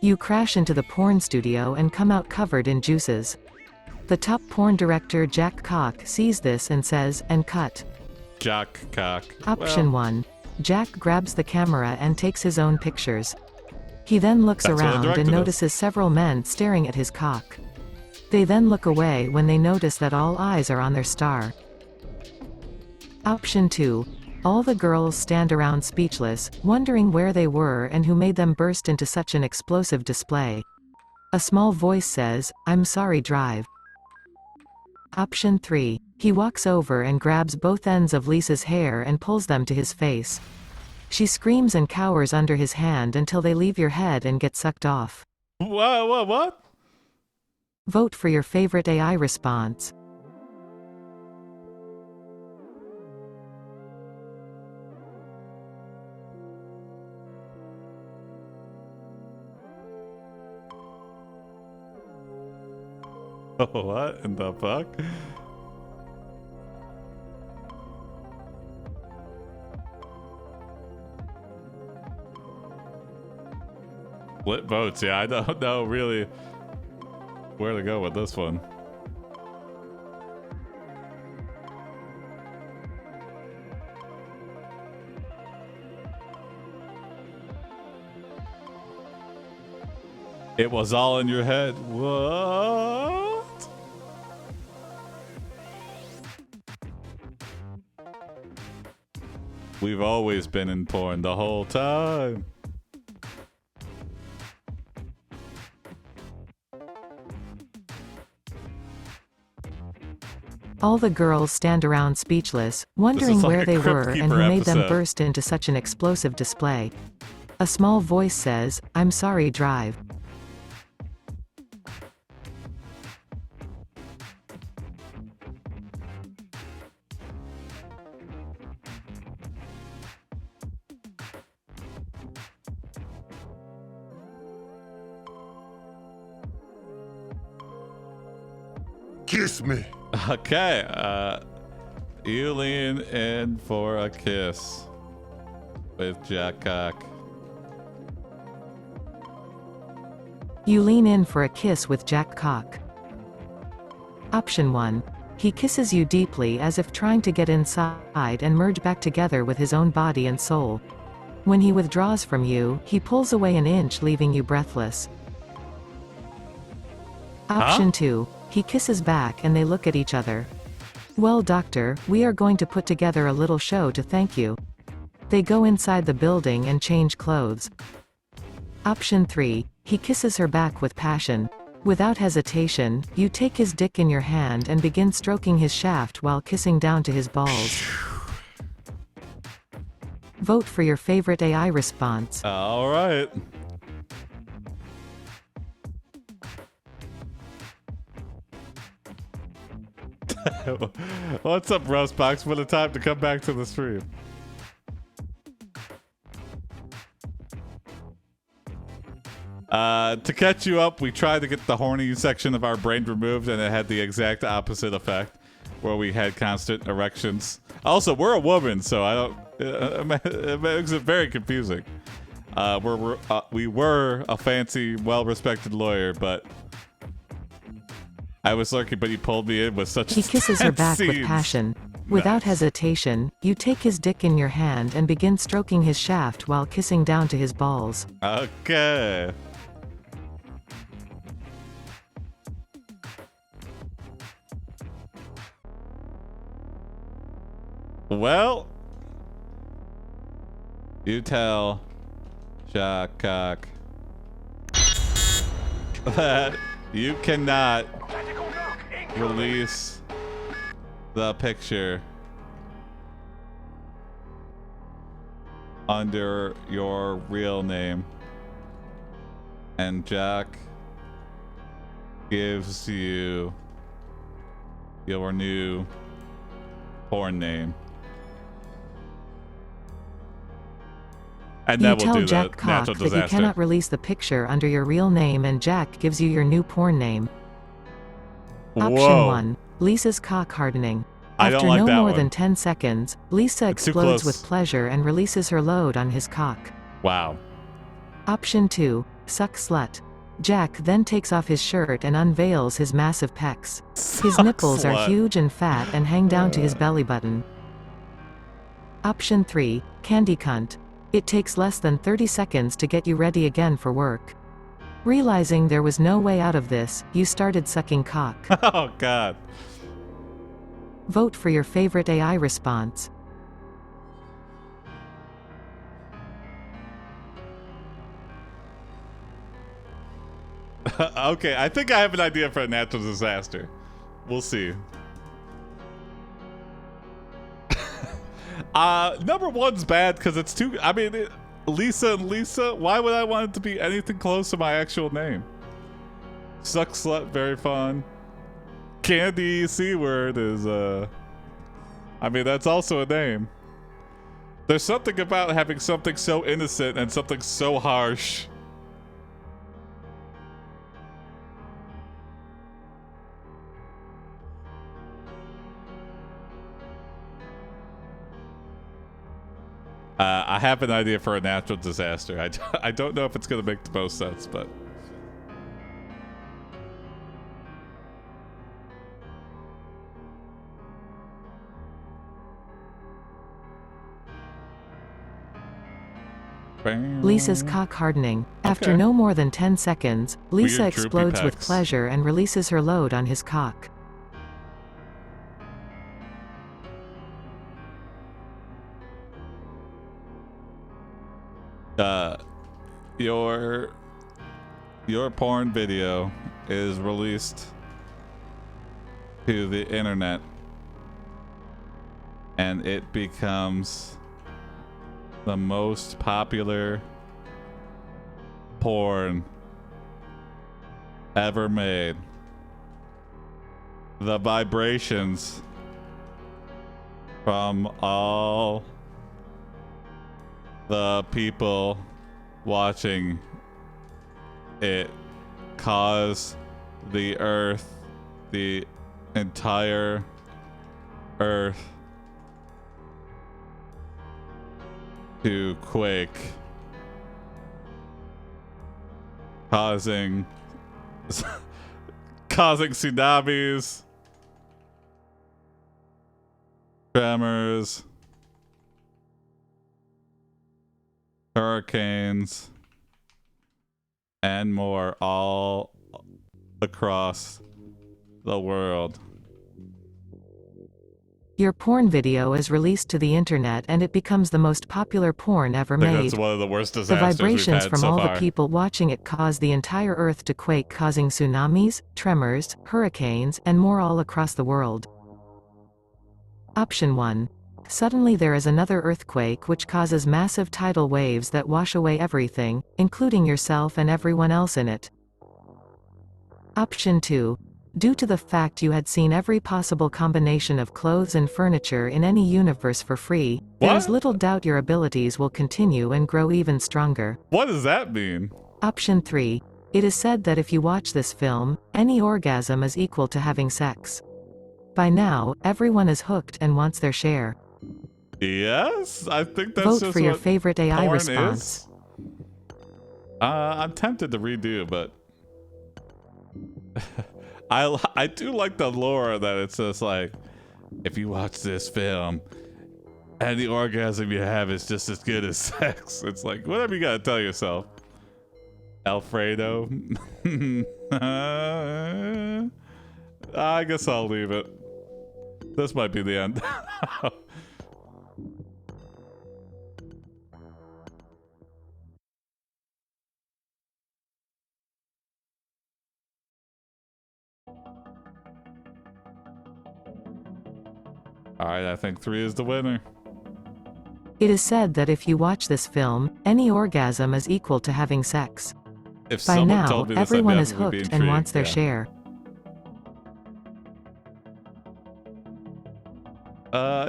You crash into the porn studio and come out covered in juices. The top porn director Jack Cock sees this and says, and cut. Jock Cock. Option 1. Jack grabs the camera and takes his own pictures. He then looks That's what I around directed and us. notices several men staring at his cock. They then look away when they notice that all eyes are on their star. Option 2. All the girls stand around speechless, wondering where they were and who made them burst into such an explosive display. A small voice says, "I'm sorry, drive." Option 3. He walks over and grabs both ends of Lisa's hair and pulls them to his face. She screams and cowers under his hand until they leave your head and get sucked off. What? Vote for your favorite AI response. What in the fuck? Split votes, yeah, I don't know really where to go with this one. It was all in your head. What? We've always been in porn the whole time. All the girls stand around speechless, wondering like where a they Crypt were and Keeper who made them episode. burst into such an explosive display. A small voice says, "I'm sorry, drive." Kiss me. Okay, you lean in for a kiss with Jack Cock. You lean in for a kiss with Jack Cock. Option 1. He kisses you deeply as if trying to get inside and merge back together with his own body and soul. When he withdraws from you, he pulls away an inch, leaving you breathless. Option 2. He kisses back and they look at each other. "Well, doctor, we are going to put together a little show to thank you." They go inside the building and change clothes. Option 3. He kisses her back with passion. Without hesitation, you take his dick in your hand and begin stroking his shaft while kissing down to his balls. Vote for your favorite AI response. All right. What's up, Rustbox? What a time to come back to the stream. To catch you up, we tried to get the horny section of our brain removed, and it had the exact opposite effect, where we had constant erections. Also, we're a woman, so I don't. It makes it very confusing. We were a fancy, well-respected lawyer, but I was lurking, but he pulled me in with such. He kisses her back with scenes. passion. Without hesitation, you take his dick in your hand and begin stroking his shaft while kissing down to his balls. Okay. Well, you tell Jack Cock that you cannot release the picture under your real name, and Jack gives you your new porn name. And You that will tell do Jack the Cock natural that you disaster. cannot release the picture under your real name, and Jack gives you your new porn name. Option Whoa. 1. Lisa's cock hardening. I don't After like no that more one. than 10 seconds, Lisa It's too explodes close. with pleasure and releases her load on his cock. Wow. Option 2. Suck slut. Jack then takes off his shirt and unveils his massive pecs. His Suck nipples slut. are huge and fat and hang down to his belly button. Option 3, candy cunt. It takes less than 30 seconds to get you ready again for work. Realizing there was no way out of this, you started sucking cock. Oh, God. Vote for your favorite AI response. Okay, I think I have an idea for a natural disaster. We'll see. Number one's bad because it's too. I mean, Lisa and Lisa. Why would I want it to be anything close to my actual name? Suck slut, very fun. Candy C word is. I mean, that's also a name. There's something about having something so innocent and something so harsh. I have an idea for a natural disaster. I don't know if it's going to make the most sense, but... Lisa's cock hardening. After Okay. no more than 10 seconds, Lisa Weird droopy explodes with pecs. pleasure and releases her load on his cock. Your porn video is released to the internet and it becomes the most popular porn ever made. The vibrations from all the people watching it cause the earth, the entire earth, to quake, causing tsunamis, tremors, hurricanes, and more all across the world. Your porn video is released to the internet and it becomes the most popular porn ever I think made. that's one of the worst The disasters we've vibrations had from so all far. the people watching it cause the entire earth to quake, causing tsunamis, tremors, hurricanes, and more all across the world. Option 1. Suddenly there is another earthquake which causes massive tidal waves that wash away everything, including yourself and everyone else in it. Option 2. Due to the fact you had seen every possible combination of clothes and furniture in any universe for free, there is What? little doubt your abilities will continue and grow even stronger. What does that mean? Option 3. It is said that if you watch this film, any orgasm is equal to having sex. By now, everyone is hooked and wants their share. Yes, I think that's Vote just for your what favorite AI porn response. is. I'm tempted to redo, but I do like the lore that it's just like, if you watch this film, any orgasm you have is just as good as sex. It's like, whatever you gotta tell yourself. Alfredo. I guess I'll leave it. This might be the end. All right, I think 3 is the winner. It is said that if you watch this film, any orgasm is equal to having sex. If By someone now, told me this, everyone I'd is definitely be hooked and wants their intrigued, share.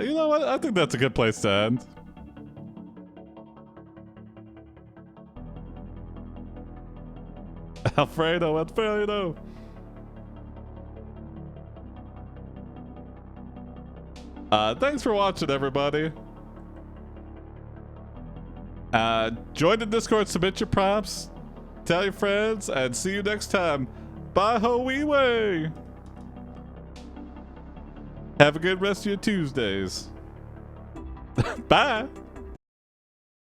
You know what? I think that's a good place to end. Alfredo. Thanks for watching, everybody. Join the Discord, submit your prompts, tell your friends, and see you next time. Bye ho wee way. Have a good rest of your Tuesdays. Bye.